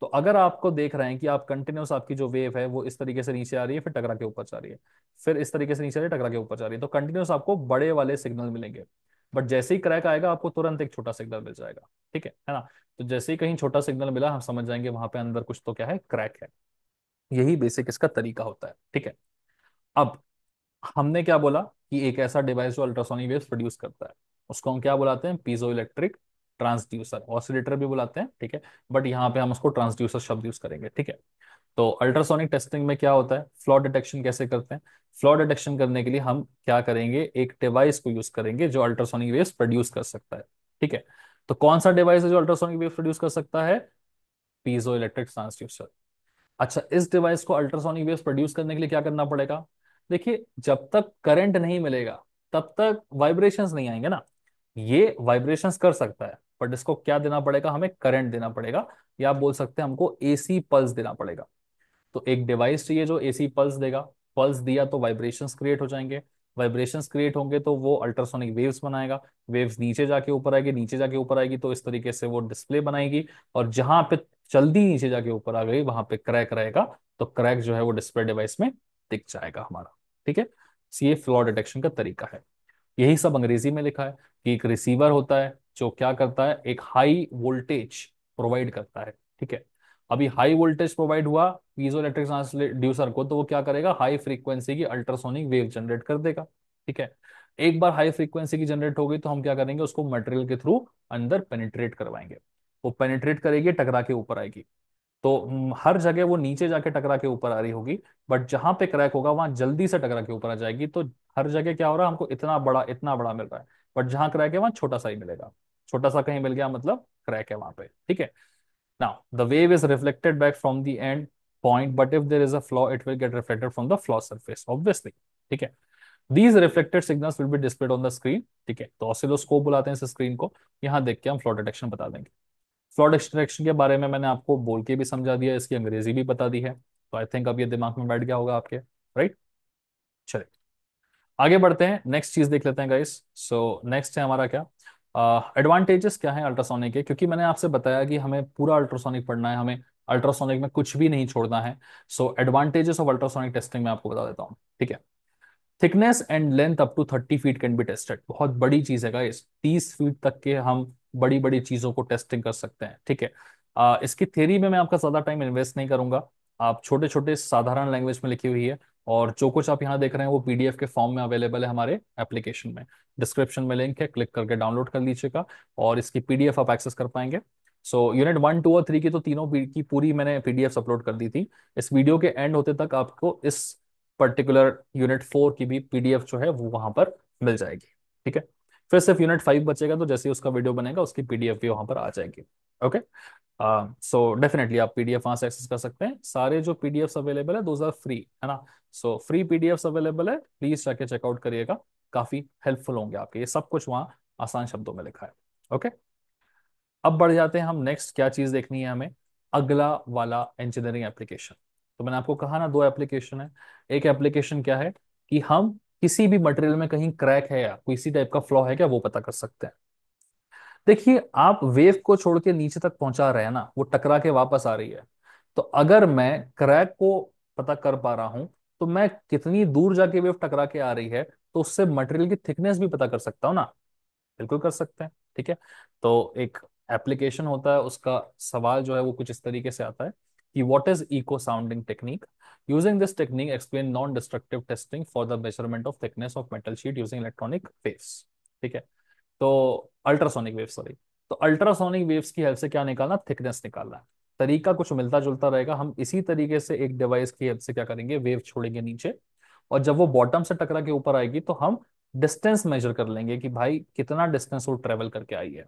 तो अगर आपको देख रहे हैं कि आप कंटिन्यूस, आपकी जो वेव है वो इस तरीके से नीचे आ रही है, फिर टकरा के ऊपर जा रही है, फिर इस तरीके से नीचे आ रही है, टकरा के ऊपर जा रही है, तो कंटिन्यूस आपको बड़े वाले सिग्नल मिलेंगे। बट जैसे ही क्रैक आएगा आपको तुरंत एक छोटा सिग्नल मिल जाएगा। ठीक है ना। तो जैसे ही कहीं छोटा सिग्नल मिला हम समझ जाएंगे वहां पे अंदर कुछ तो क्या है, क्रैक है। यही बेसिक इसका तरीका होता है। ठीक है। अब हमने क्या बोला कि एक ऐसा डिवाइस जो अल्ट्रासोनिक वेव्स प्रोड्यूस करता है, उसको हम क्या बुलाते हैं, पीजो इलेक्ट्रिक ट्रांसड्यूसर, ऑसिलेटर भी बुलाते हैं। ठीक है, बट यहाँ पे हम उसको ट्रांसड्यूसर शब्द यूज करेंगे। ठीक है। तो अल्ट्रासोनिक टेस्टिंग में क्या होता है, फ्लॉ डिटेक्शन कैसे करते हैं। फ्लॉ डिटेक्शन करने के लिए हम क्या करेंगे, एक डिवाइस को यूज करेंगे जो अल्ट्रासोनिक वेव्स प्रोड्यूस कर सकता है। ठीक है। तो कौन सा डिवाइस है जो अल्ट्रासोनिक वेव प्रोड्यूस कर सकता है, पीजो इलेक्ट्रिक ट्रांसड्यूसर। अच्छा, इस डिवाइस को अल्ट्रासोनिक वेव्स प्रोड्यूस करने के लिए क्या करना पड़ेगा। देखिए, जब तक करंट नहीं मिलेगा तब तक वाइब्रेशंस नहीं आएंगे ना। ये वाइब्रेशंस कर सकता है, बट इसको क्या देना पड़ेगा, हमें करंट देना पड़ेगा, या आप बोल सकते हैं हमको एसी पल्स देना पड़ेगा। तो एक डिवाइस चाहिए जो एसी पल्स देगा। पल्स दिया तो वाइब्रेशंस क्रिएट हो जाएंगे। वाइब्रेशंस क्रिएट होंगे तो वो अल्ट्रासोनिक वेव्स बनाएगा। वेव्स नीचे जाके ऊपर आएगी, नीचे जाके ऊपर आएगी तो इस तरीके से वो डिस्प्ले बनाएगी। और जहां पे जल्दी नीचे जाके ऊपर आ गई वहां पे क्रैक रहेगा, तो क्रैक जो है वो डिस्प्ले डिवाइस में दिख जाएगा हमारा। ठीक है। तो ये फ्लॉ डिटेक्शन का तरीका है। यही सब अंग्रेजी में लिखा है कि एक रिसीवर होता है जो क्या करता है, एक हाई वोल्टेज प्रोवाइड करता है। ठीक है। अभी हाई वोल्टेज प्रोवाइड हुआ पीजो इलेक्ट्रिक ट्रांसड्यूसर को, तो वो क्या करेगा, हाई फ्रीक्वेंसी की अल्ट्रासोनिक वेव जनरेट कर देगा। ठीक है। एक बार हाई फ्रीक्वेंसी की जनरेट हो गई तो हम क्या करेंगे, उसको मटेरियल के थ्रू अंदर पेनिट्रेट करवाएंगे। वो पेनिट्रेट करेगी, टकरा के ऊपर आएगी। तो हर जगह वो नीचे जाके टकरा के ऊपर आ रही होगी, बट जहां पे क्रैक होगा वहां जल्दी से टकरा के ऊपर आ जाएगी। तो हर जगह क्या हो रहा है, हमको इतना बड़ा मिल रहा है, बट जहां क्रैक है वहां छोटा सा ही मिलेगा। छोटा सा कहीं मिल गया मतलब क्रैक है वहां पे। ठीक है। Now the wave is reflected back from the end point, but if there is a flaw it will get reflected from the flaw surface obviously. ठीक है। These reflected signals will be displayed on the screen. ठीक है, तो oscilloscope बुलाते हैं इस screen को। यहाँ देख के हम फ्लॉ डिटेक्शन बता देंगे। फ्लॉ डिटेक्शन के बारे में मैंने आपको बोल के भी समझा दिया, इसकी अंग्रेजी भी बता दी है, तो आई थिंक अब ये दिमाग में बैठ गया होगा आपके। राइट। चलिए आगे बढ़ते हैं, नेक्स्ट चीज देख लेते हैं गाइस। सो नेक्स्ट है हमारा क्या, एडवांटेजेस क्या है अल्ट्रासोनिक के, क्योंकि मैंने आपसे बताया कि हमें पूरा अल्ट्रासोनिक पढ़ना है, हमें अल्ट्रासोनिक में कुछ भी नहीं छोड़ना है। So advantages of ultrasonic testing में आपको बता देता हूँ। ठीक है। Thickness and length up to 30 feet can be tested. बहुत बड़ी चीज है गाइस, 30 फीट तक के हम बड़ी बड़ी चीजों को टेस्टिंग कर सकते हैं। ठीक है। इसकी थ्योरी में मैं आपका ज्यादा टाइम इन्वेस्ट नहीं करूंगा। आप छोटे छोटे साधारण लैंग्वेज में लिखी हुई है, और जो कुछ आप यहाँ देख रहे हैं वो पीडीएफ के फॉर्म में अवेलेबल है हमारे एप्लीकेशन में। डिस्क्रिप्शन में लिंक है, क्लिक करके डाउनलोड कर लीजिएगा और इसकी पीडीएफ आप एक्सेस कर पाएंगे। सो यूनिट 1, 2 और 3 की तो तीनों की पूरी मैंने पीडीएफ अपलोड कर दी थी। इस वीडियो के एंड होते तक आपको इस पर्टिकुलर यूनिट 4 की भी पीडीएफ जो है वो वहां पर मिल जाएगी। ठीक है। फिर सिर्फ यूनिट 5 बचेगा, तो जैसे ही उसका वीडियो बनेगा उसकी पीडीएफ भी वहां पर आ जाएगी। ओके। सो डेफिनेटली आप पीडीएफ वहां से एक्सेस कर सकते हैं। सारे जो पीडीएफ अवेलेबल है दोज आर फ्री, है ना। सो फ्री पीडीएफ अवेलेबल है, प्लीज जाके चेकआउट करिएगा। काफी हेल्पफुल होंगे आपके, ये सब कुछ वहाँ आसान शब्दों में लिखा है। ओके। अब बढ़ जाते हैं हम, नेक्स्ट क्या चीज देखनी है हमें, अगला वाला इंजीनियरिंग एप्लीकेशन। तो मैंने आपको कहा ना 2 एप्लीकेशन है। एक एप्लीकेशन क्या है कि हम किसी भी मटेरियल में कहीं क्रैक है या किसी टाइप का फ्लॉ है क्या वो पता कर सकते हैं। देखिए, आप वेव को छोड़ के नीचे तक पहुंचा रहे हैं ना, वो टकरा के वापस आ रही है। तो अगर मैं क्रैक को पता कर पा रहा हूं, तो मैं कितनी दूर जाके वेव टकरा के आ रही है, तो उससे मटेरियल की थिकनेस भी पता कर सकता हूं ना। बिल्कुल कर सकते हैं, ठीक है। तो एक एप्लीकेशन होता है, उसका सवाल जो है वो कुछ इस तरीके से आता है कि what is echo sounding technique, using this technique explain non destructive testing for the measurement of thickness of metal sheet using electronic waves. ठीक है। तो अल्ट्रासोनिक वेव, सॉरी। तो अल्ट्रासोनिक वेव्स की हेल्प से क्या निकालना, थिकनेस निकालना है। तरीका कुछ मिलता जुलता रहेगा, हम इसी तरीके से एक डिवाइस की हेल्प से क्या करेंगे, वेव छोड़ेंगे नीचे, और जब वो बॉटम से टकरा के ऊपर आएगी तो हम डिस्टेंस मेजर कर लेंगे कि भाई कितना डिस्टेंस वो ट्रेवल करके आई है।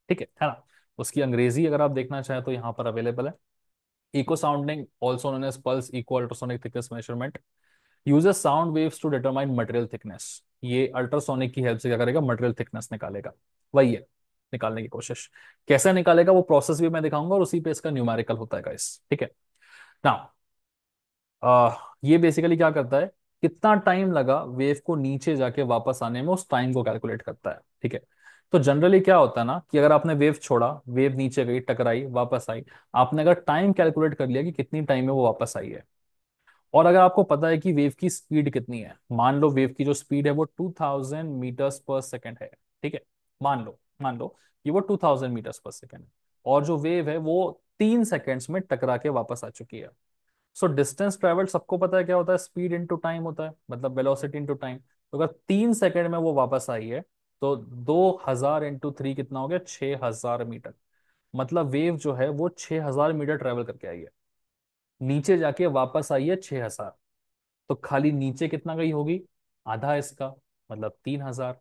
ठीक है ना। उसकी अंग्रेजी अगर आप देखना चाहें तो यहाँ पर अवेलेबल है। Echo sounding also known as pulse echo ultrasonic thickness measurement uses sound waves to determine material thickness. ये अल्ट्रासोनिक की हेल्प से क्या करेगा, मटेरियल थिकनेस निकालेगा। वही है, निकालने की कोशिश। कैसे निकालेगा वो प्रोसेस भी मैं दिखाऊंगा, और उसी पे इसका न्यूमेरिकल होता है गाइस। ठीक है ना। ये बेसिकली क्या करता है, कितना टाइम लगा वेव को नीचे जाके वापस आने में, उस टाइम को कैलकुलेट करता है। ठीक है। तो जनरली क्या होता है ना कि अगर आपने वेव छोड़ा, वेव नीचे गई, टकराई, वापस आई, आपने अगर टाइम कैलकुलेट कर लिया कि कितनी टाइम में वो वापस आई है, और अगर आपको पता है कि वेव की स्पीड कितनी है, मान लो वेव की जो स्पीड है वो 2000 मीटर्स पर सेकेंड है। ठीक है। मान लो कि वो 2000 मीटर्स पर सेकेंड है, और जो वेव है वो 3 सेकेंड्स में टकरा के वापस आ चुकी है। सो डिस्टेंस ट्रेवल सबको पता है क्या होता है, स्पीड इंटू टाइम होता है, मतलब वेलोसिटी इंटू टाइम। तो अगर 3 सेकेंड में वो वापस आई है, तो 2000 इंटू 3 कितना हो गया, 6000 मीटर। मतलब वेव जो है वो 6000 मीटर ट्रेवल करके आई है, नीचे जाके वापस आई है 6000। तो खाली नीचे कितना गई होगी, आधा इसका, मतलब 3000।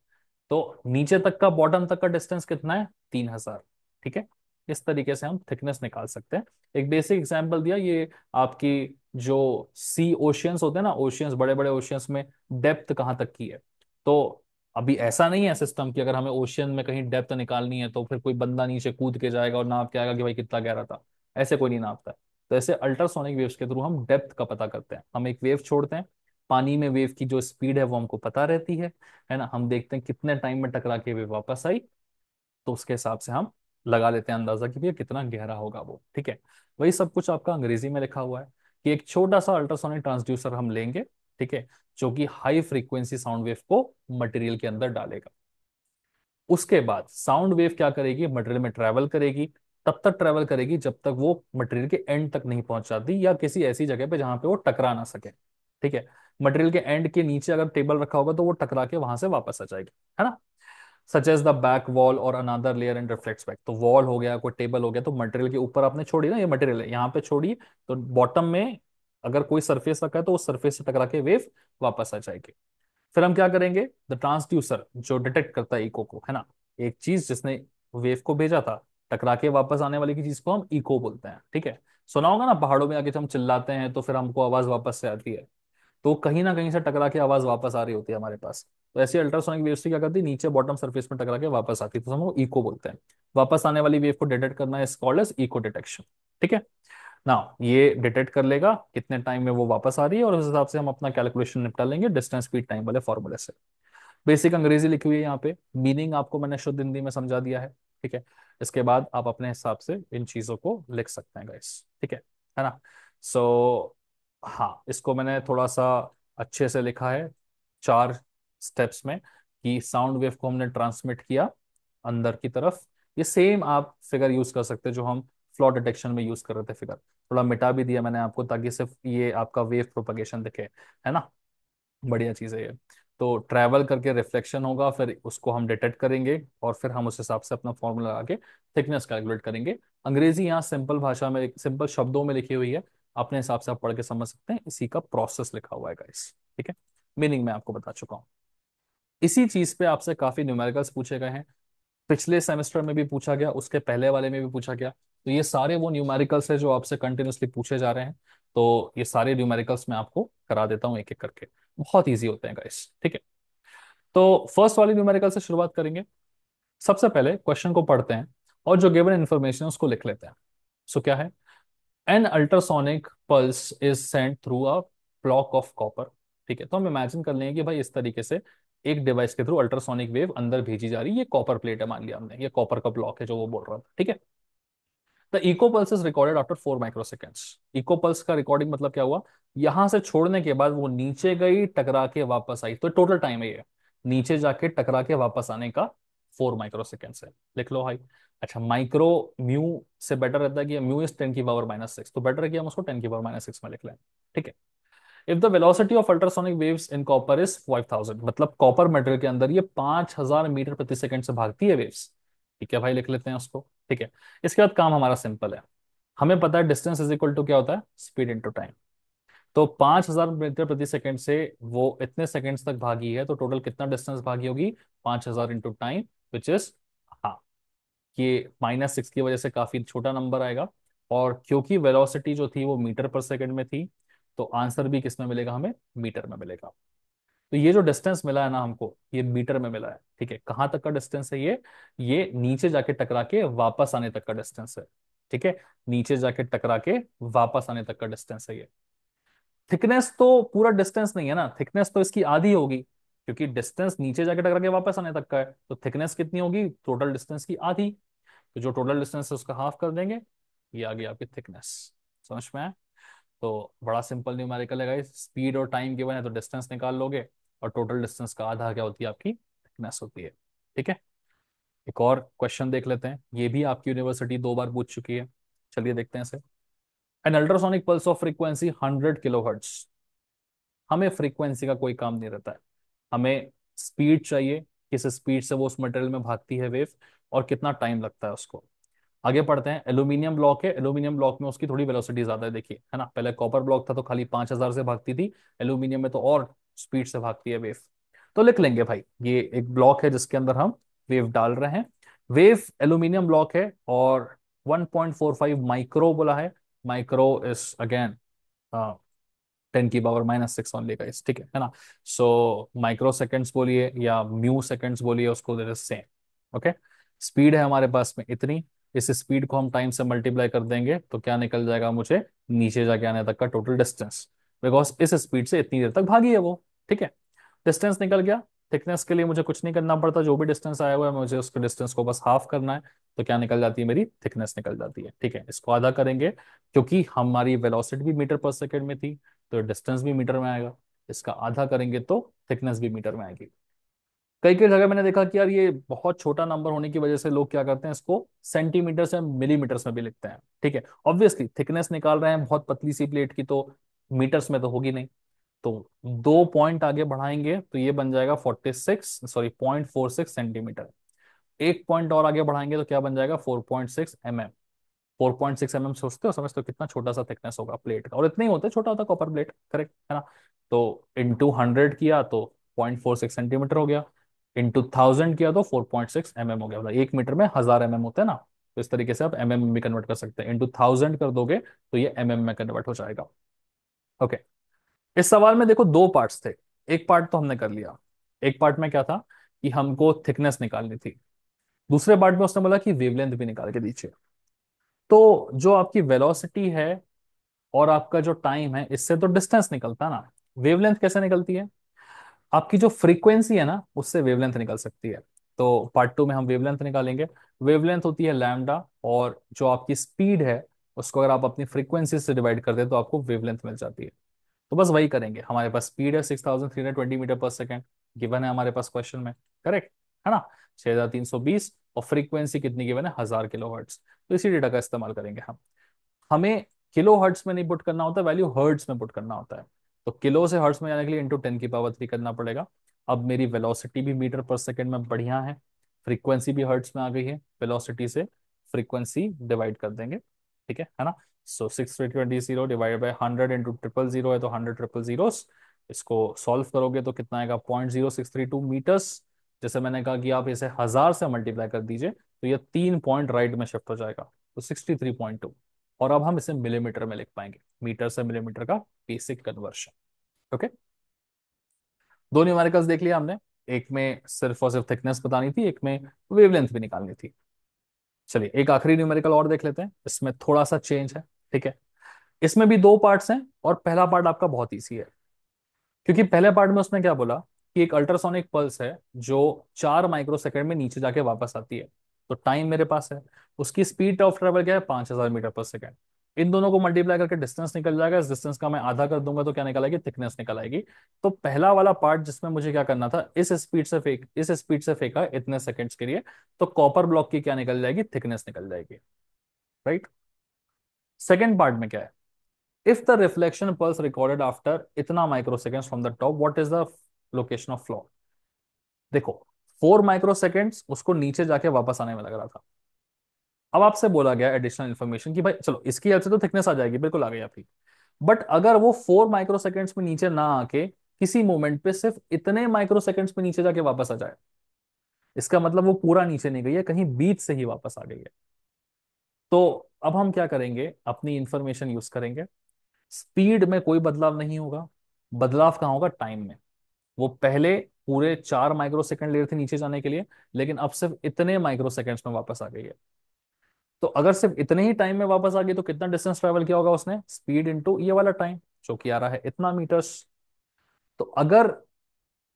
तो नीचे तक का, बॉटम तक का डिस्टेंस कितना है, 3000। ठीक है। इस तरीके से हम थिकनेस निकाल सकते हैं। एक बेसिक एग्जांपल दिया, ये आपकी जो सी ओशियंस होते हैं ना, ओशियंस, बड़े बड़े ओशियंस में डेप्थ कहाँ तक की है। तो अभी ऐसा नहीं है सिस्टम कि अगर हमें ओशियन में कहीं डेप्थ निकालनी है तो फिर कोई बंदा नीचे कूद के जाएगा और नाप के आएगा कि भाई कितना गहरा था। ऐसे कोई नहीं नापता है। तो ऐसे अल्ट्रासोनिक वेव्स के थ्रू हम डेप्थ का पता करते हैं। हम एक वेव छोड़ते हैं, पानी में वेव की जो स्पीड है वो हमको पता रहती है ना। हम देखते हैं कितने टाइम में टकरा के वेव वापस आई, तो उसके हिसाब से हम लगा लेते हैं अंदाजा कि भैया कितना गहरा होगा वो। ठीक है। वही सब कुछ आपका अंग्रेजी में लिखा हुआ है कि एक छोटा सा अल्ट्रासोनिक ट्रांसड्यूसर हम लेंगे, ठीक है, जो कि हाई फ्रीक्वेंसी साउंड वेव को मटेरियल के अंदर डालेगा। उसके बाद साउंड वेव क्या करेगी, मटेरियल में ट्रेवल करेगी। तब तक ट्रेवल करेगी जब तक वो मटेरियल के एंड तक नहीं पहुंच जाती, या किसी ऐसी जगह पे जहां पे वो टकरा ना सके। ठीक है। मटेरियल के एंड के नीचे अगर टेबल रखा होगा तो वो टकरा के वहां से वापस आ जाएगी, है ना। Such as the back wall और another layer and reflects back. तो वॉल हो गया, कोई टेबल हो गया, तो मटेरियल के ऊपर आपने छोड़ी ना, ये मटेरियल है यहाँ पे छोड़ी, तो बॉटम में अगर कोई सरफेस रखा है तो उस सरफेस से टकरा के वेव वापस आ जाएगी। फिर हम क्या करेंगे, द ट्रांसड्यूसर जो डिटेक्ट करता है इको को, है ना, एक चीज जिसने वेव को भेजा था, टकरा के वापस आने वाली की चीज को हम इको बोलते हैं। ठीक है। सुना होगा ना, पहाड़ों में आके जब हम चिल्लाते हैं तो फिर हमको आवाज वापस से आती है, तो कहीं ना कहीं से टकरा के आवाज वापस आ रही होती है हमारे पास। तो ऐसी अल्ट्रासोनिक वेव से क्या करती है, नीचे बॉटम सरफेस में टकरा के वापस आती है, तो हम वो इको बोलते हैं। वापस आने वाली वेव को डिटेक्ट करना is called as echo detection. ठीक है ना। ये डिटेक्ट कर लेगा कितने टाइम में वो वापस आ रही है, और उस हिसाब से हम अपना कैलकुलेशन निपटा लेंगे डिस्टेंस स्पीड टाइम वाले फॉर्मूले से। बेसिक अंग्रेजी लिखी हुई है यहाँ पे, मीनिंग आपको मैंने शुद्ध हिंदी में समझा दिया है। ठीक है। इसके बाद आप अपने हिसाब से इन चीजों को लिख सकते हैं गाइस। ठीक है ना। सो हाँ, इसको मैंने थोड़ा सा अच्छे से लिखा है 4 स्टेप्स में, कि साउंड वेव को हमने ट्रांसमिट किया अंदर की तरफ। ये सेम आप फिगर यूज कर सकते हैं जो हम फ्लॉ डिटेक्शन में यूज कर रहे थे फिगर, थोड़ा मिटा भी दिया मैंने आपको ताकि सिर्फ ये आपका वेव प्रोपगेशन दिखे, है ना। बढ़िया चीज है ये। तो ट्रैवल करके रिफ्लेक्शन होगा, फिर उसको हम डिटेक्ट करेंगे, और फिर हम उस हिसाब से अपना फॉर्मूला लगा के थिकनेस कैलकुलेट करेंगे। अंग्रेजी यहाँ सिंपल भाषा में, सिंपल शब्दों में लिखी हुई है, अपने हिसाब से आप पढ़ के समझ सकते हैं, इसी का प्रोसेस लिखा हुआ है गाइस। ठीक है। मीनिंग मैं आपको बता चुका हूँ। इसी चीज पे आपसे काफी न्यूमेरिकल्स पूछे गए हैं, पिछले सेमेस्टर में भी पूछा गया, उसके पहले वाले में भी पूछा गया। तो ये सारे वो न्यूमेरिकल्स है जो आपसे कंटिन्यूसली पूछे जा रहे हैं। तो ये सारे न्यूमेरिकल्स मैं आपको करा देता हूँ एक एक करके, बहुत ईजी होते हैं गाइस। ठीक है। तो फर्स्ट वाली न्यूमेरिकल से शुरुआत करेंगे। सबसे पहले क्वेश्चन को पढ़ते हैं, और जो गिवन इन्फॉर्मेशन है उसको लिख लेते हैं। सो क्या है, an ultrasonic pulse is sent through a block of copper. ठीक है। तो हम इमेजिन कर लेंगे कि भाई इस तरीके से एक डिवाइस के थ्रू अल्ट्रासोनिक वेव अंदर भेजी जा रही है। ये कॉपर प्लेट है, मान लिया हमने, ये कॉपर का ब्लॉक है जो वो बोल रहा था, ठीक है। The echo pulse is recorded after 4 microseconds. Echo pulse का रिकॉर्डिंग मतलब क्या हुआ, यहां से छोड़ने के बाद वो नीचे गई, टकरा के वापस आई, तो टोटल टाइम है ये, नीचे जाके टकरा के वापस आने का 4 माइक्रोसेकेंड्स है। लिख लो भाई। अच्छा, माइक्रो म्यू से बेटर रहता है कि म्यू इज 10 की पावर -6, तो बेटर है कि हम उसको 10 की पावर -6 में लिख लें, ठीक है। If the velocity of ultrasonic waves in copper is 5000, मतलब कॉपर मेटेरियल के अंदर ये 5000 मीटर प्रति सेकंड से भागती है वेव्स, ठीक है भाई, लिख लेते हैं उसको, ठीक है। इसके बाद काम हमारा सिंपल है। हमें पता है डिस्टेंस इज इक्वल टू क्या होता है, स्पीड इंटू टाइम। तो 5000 मीटर प्रति सेकंड से वो इतने सेकंड्स तक भागी है, तो टोटल कितना डिस्टेंस भागी होगी, 5000 इंटू टाइम, विच इज, हाँ, ये -6 की वजह से काफी छोटा नंबर आएगा। और क्योंकि वेलोसिटी जो थी वो मीटर पर सेकंड में थी, तो आंसर भी किस में मिलेगा, हमें मीटर में मिलेगा। तो ये जो डिस्टेंस मिला है ना हमको, ये मीटर में मिला है, ठीक है। कहाँ तक का डिस्टेंस है ये नीचे जाके टकरा के वापस आने तक का डिस्टेंस है, ठीक है। नीचे जाके टकरा के वापस आने तक का डिस्टेंस है ये। थिकनेस तो पूरा डिस्टेंस नहीं है ना, थिकनेस तो इसकी आधी होगी, क्योंकि डिस्टेंस नीचे जाके टकरा के वापस आने तक का है, तो थिकनेस कितनी होगी, टोटल डिस्टेंस की आधी। तो जो टोटल डिस्टेंस है उसका हाफ कर देंगे, ये आ गई आपकी थिकनेस। समझ में आया। तो बड़ा सिंपल न्यूमेरिकल है गाइस, स्पीड और टाइम गिवन है तो डिस्टेंस निकाल लोगे, और टोटल डिस्टेंस का आधा क्या होती है, आपकी थिकनेस होती है, ठीक है। एक और क्वेश्चन देख लेते हैं, ये भी आपकी यूनिवर्सिटी 2 बार पूछ चुकी है। चलिए देखते हैं इसे। An ultrasonic pulse of frequency 100 kilohertz. हमें फ्रीक्वेंसी का कोई काम नहीं रहता है, हमें स्पीड चाहिए, किस स्पीड से वो उस मटेरियल में भागती है वेव, और कितना टाइम लगता है उसको। आगे पढ़ते हैं। एल्यूमिनियम ब्लॉक है, एल्यूमिनियम ब्लॉक में उसकी थोड़ी वेलोसिटी ज्यादा है, देखिए, है ना। पहले कॉपर ब्लॉक था तो खाली 5000 से भागती थी, एल्यूमिनियम में तो और स्पीड से भागती है वेव। तो लिख लेंगे भाई, ये एक ब्लॉक है जिसके अंदर हम वेव डाल रहे हैं। वेव एल्यूमिनियम ब्लॉक है और 1.45 माइक्रो बोला है। माइक्रो इज अगेन 10 की पावर -6 ओनली गाइस, ठीक है ना। सो माइक्रो सेकेंड्स बोलिए या म्यू सेकेंड्स बोलिए उसको, there is same, okay. Speed है हमारे पास में इतनी, इस स्पीड को हम टाइम से मल्टीप्लाई कर देंगे तो क्या निकल जाएगा, मुझे नीचे जाके आने तक का टोटल डिस्टेंस, बिकॉज इस स्पीड से इतनी देर तक भागी है वो, ठीक है। डिस्टेंस निकल गया। थिकनेस के लिए मुझे कुछ नहीं करना पड़ता, जो भी डिस्टेंस आया हुआ है मुझे उसके डिस्टेंस को बस हाफ करना है, तो क्या निकल जाती है, मेरी थिकनेस निकल जाती है, ठीक है। इसको आधा करेंगे, क्योंकि हमारी वेलोसिटी भी मीटर पर सेकंड में थी, तो डिस्टेंस भी मीटर में आएगा। इसका आधा करेंगे तो थिकनेस भी मीटर में आएगी। कई कई जगह मैंने देखा कि यार ये बहुत छोटा नंबर होने की वजह से लोग क्या करते हैं, इसको सेंटीमीटर से मिलीमीटर्स में भी लिखते हैं, ठीक है। ऑब्वियसली थिकनेस निकाल रहे हैं बहुत पतली सी प्लेट की, तो मीटर्स में तो होगी नहीं। तो 2 पॉइंट आगे बढ़ाएंगे तो ये बन जाएगा 0.46 एक पॉइंट और आगे बढ़ाएंगे तो क्या बन जाएगा, 4.6 mm। 4.6 mm सोचते हो, समझते हो कितना छोटा सा थिकनेस होगा प्लेट का, और इतना ही होता है, छोटा होता कॉपर प्लेट, करेक्ट है ना। तो इंटू 100 किया तो 0.46 सेंटीमीटर हो गया, इंटू 1000 किया तो 4.6 mm हो गया, मतलब 1 मीटर में 1000 mm होते हैं ना। तो इस तरीके से आप mm में भी कन्वर्ट कर सकते हैं, इंटू 1000 कर दोगे तो ये mm में कन्वर्ट हो जाएगा, ओके। इस सवाल में देखो 2 पार्ट्स थे, एक पार्ट तो हमने कर लिया। एक पार्ट में क्या था कि हमको थिकनेस निकालनी थी, दूसरे पार्ट में उसने बोला कि वेवलेंथ भी निकाल के दीजिए। तो जो आपकी वेलोसिटी है और आपका जो टाइम है, इससे तो डिस्टेंस निकलता है ना, वेवलेंथ कैसे निकलती है, आपकी जो फ्रीक्वेंसी है ना उससे वेवलेंथ निकल सकती है। तो पार्ट 2 में हम वेवलेंथ निकालेंगे। वेवलेंथ होती है लैम्डा, और जो आपकी स्पीड है उसको अगर आप अपनी फ्रीक्वेंसी से डिवाइड कर दे तो आपको वेवलेंथ मिल जाती है। तो बस वही करेंगे, हमारे पास स्पीड है 6320 मीटर पर सेकेंड, गिवन है हमारे पास क्वेश्चन में, करेक्ट है ना, 6320, और फ्रीक्वेंसी कितनी गिवन है, 1000 किलोहर्ट्ज। तो इसी डेटा का इस्तेमाल करेंगे हम। हमें किलो हर्ट्स में नहीं पुट करना होता, वैल्यू हर्ट्स में पुट करना होता है। तो किलो से हर्ट्स में जाने के लिए इंटू 10 की पावर 3 करना पड़ेगा। अब मेरी वेलोसिटी भी मीटर पर सेकेंड में बढ़िया है, फ्रीक्वेंसी भी हर्ट्स में आ गई है, वेलोसिटी से फ्रीक्वेंसी डिवाइड कर देंगे, ठीक है ना। सो 6320 डिवाइड बाई 100 इंटू 000 है तो 100 000। इसको सॉल्व करोगे तो कितना आएगा, 0.0632 मीटर्स। जैसे मैंने कहा कि आप इसे 1000 से मल्टीप्लाई कर दीजिए तो ये 3 पॉइंट राइट में शिफ्ट हो जाएगा, तो 63.2। और अब हम इसे मिलीमीटर में लिख पाएंगे, मीटर से मिलीमीटर का बेसिक कन्वर्शन, ओके। दो न्यूमेरिकल्स देख लिया हमने, एक में सिर्फ और सिर्फ थिकनेस बतानी थी, एक में वेवलेंथ भी निकालनी थी। चलिए एक आखिरी न्यूमेरिकल और देख लेते हैं, इसमें थोड़ा सा चेंज है, ठीक है। इसमें भी 2 पार्ट्स हैं, और पहला पार्ट आपका बहुत ईजी है, क्योंकि पहले पार्ट में उसने क्या बोला कि एक अल्ट्रासोनिक पल्स है जो 4 माइक्रोसेकंड में नीचे जाके वापस आती है, तो टाइम मेरे पास है। उसकी स्पीड ऑफ ट्रेवल क्या है, 5000 मीटर पर सेकंड। इन दोनों को मल्टीप्लाई करके डिस्टेंस निकल जाएगा, इस डिस्टेंस का मैं आधा कर दूंगा तो क्या निकल आएगी, थिकनेस निकल आएगी। तो पहला वाला पार्ट जिसमें मुझे क्या करना था, इस स्पीड से फेंका इतने सेकंड्स के लिए, तो कॉपर ब्लॉक की क्या निकल जाएगी, थिकनेस निकल जाएगी। राइट। सेकेंड पार्ट में क्या है, if the reflection pulse recorded after इतना microseconds from the top, what is the location of flaw. देखो, 4 माइक्रोसेकेंड्स उसको नीचे जाके वापस आने में लग रहा था। अब आपसे बोला गया एडिशनल इन्फॉर्मेशन कि भाई चलो इसकी हेल्प से तो थिकनेस आ जाएगी, बिल्कुल आ गई आपकी। बट अगर वो 4 माइक्रोसेकेंड्स में नीचे ना आके किसी मोमेंट पे सिर्फ इतने माइक्रोसेकेंड्स में नीचे जाके वापस आ जाए, इसका मतलब वो पूरा नीचे नहीं गई है, कहीं बीच से ही वापस आ गई है। तो अब हम क्या करेंगे, अपनी इंफॉर्मेशन यूज करेंगे। स्पीड में कोई बदलाव नहीं होगा, बदलाव कहाँ होगा, टाइम में। वो पहले पूरे 4 माइक्रोसेकंड ले रही थी नीचे जाने के लिए, लेकिन अब सिर्फ इतने माइक्रोसेकंड्स में वापस आ गई है। तो अगर सिर्फ इतने ही टाइम में वापस आ गई तो कितना डिस्टेंस ट्रेवल किया होगा उसने, स्पीड इंटू ये वाला टाइम, जो कि आ रहा है इतना मीटर्स। तो अगर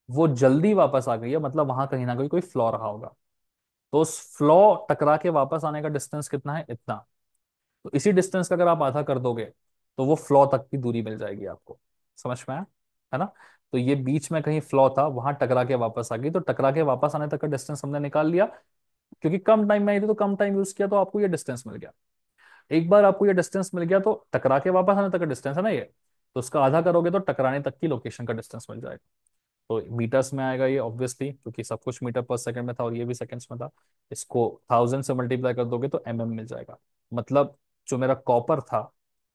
वो जल्दी वापस आ गई है, मतलब वहां कहीं ना कहीं कोई फ्लॉ रहा होगा। तो उस फ्लॉ टकरा के वापस आने का डिस्टेंस कितना है, इतना। तो इसी डिस्टेंस का अगर आप आधा कर दोगे तो वो फ्लॉ तक की दूरी मिल जाएगी आपको। समझ में आया, है ना। तो ये बीच में कहीं फ्लॉ था, वहां टकरा के वापस आ गई, तो टकरा के वापस आने तक का डिस्टेंस हमने निकाल लिया। क्योंकि कम टाइम में आई थी तो कम टाइम यूज किया, तो आपको ये डिस्टेंस मिल गया। एक बार आपको ये डिस्टेंस मिल गया तो टकरा के वापस आने तक का डिस्टेंस है ना ये, तो उसका आधा करोगे तो टकराने तक की लोकेशन का डिस्टेंस मिल जाएगा। तो मीटर्स में आएगा ये ऑब्वियसली, क्योंकि सब कुछ मीटर पर सेकंड में था और ये भी सेकंड्स में था। इसको 1000 से मल्टीप्लाई कर दोगे तो मिल जाएगा। मतलब जो मेरा कॉपर था,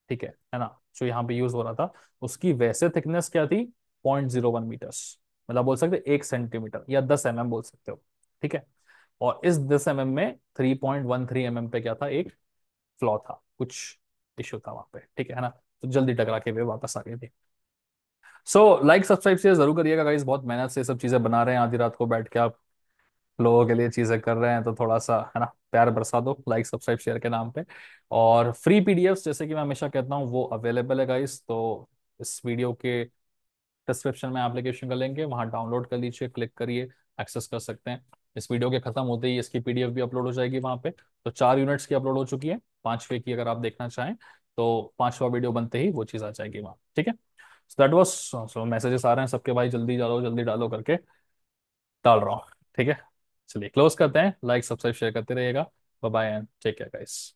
ठीक है ना, जो यहाँ पे यूज हो रहा था, उसकी वैसे थिकनेस क्या थी, 0.01 मीटर्स। मतलब बोल सकते 1 सेंटीमीटर या 10 बोल सकते हो। ठीक है। और इस 10 में 3.13 पे क्या था, एक फ्लॉ था, कुछ इशू था वहां पे, ठीक है ना। तो जल्दी टकरा के वे वापस आ गए थे। सो लाइक सब्सक्राइब शेयर जरूर करिएगा गाइस, बहुत मेहनत से ये सब चीजें बना रहे हैं, आधी रात को बैठ के आप लोगों के लिए चीजें कर रहे हैं, तो थोड़ा सा है ना प्यार बरसा दो लाइक सब्सक्राइब शेयर के नाम पे। और फ्री पीडीएफ्स जैसे कि मैं हमेशा कहता हूँ वो अवेलेबल है गाइस, तो इस वीडियो के डिस्क्रिप्शन में एप्लीकेशन का लिंक है, वहां डाउनलोड कर लीजिए, क्लिक करिए, एक्सेस कर सकते हैं। इस वीडियो के खत्म होते ही इसकी पीडीएफ भी अपलोड हो जाएगी वहां पे। तो 4 यूनिट्स की अपलोड हो चुकी है, 5वें की अगर आप देखना चाहें तो 5वां वीडियो बनते ही वो चीज़ आ जाएगी वहाँ, ठीक है। So that was, so messages आ रहे हैं सबके, भाई जल्दी डालो करके डाल रहा हूँ, ठीक है। चलिए क्लोज करते हैं, लाइक सब्सक्राइब शेयर करते रहिएगा। Bye bye and take care guys.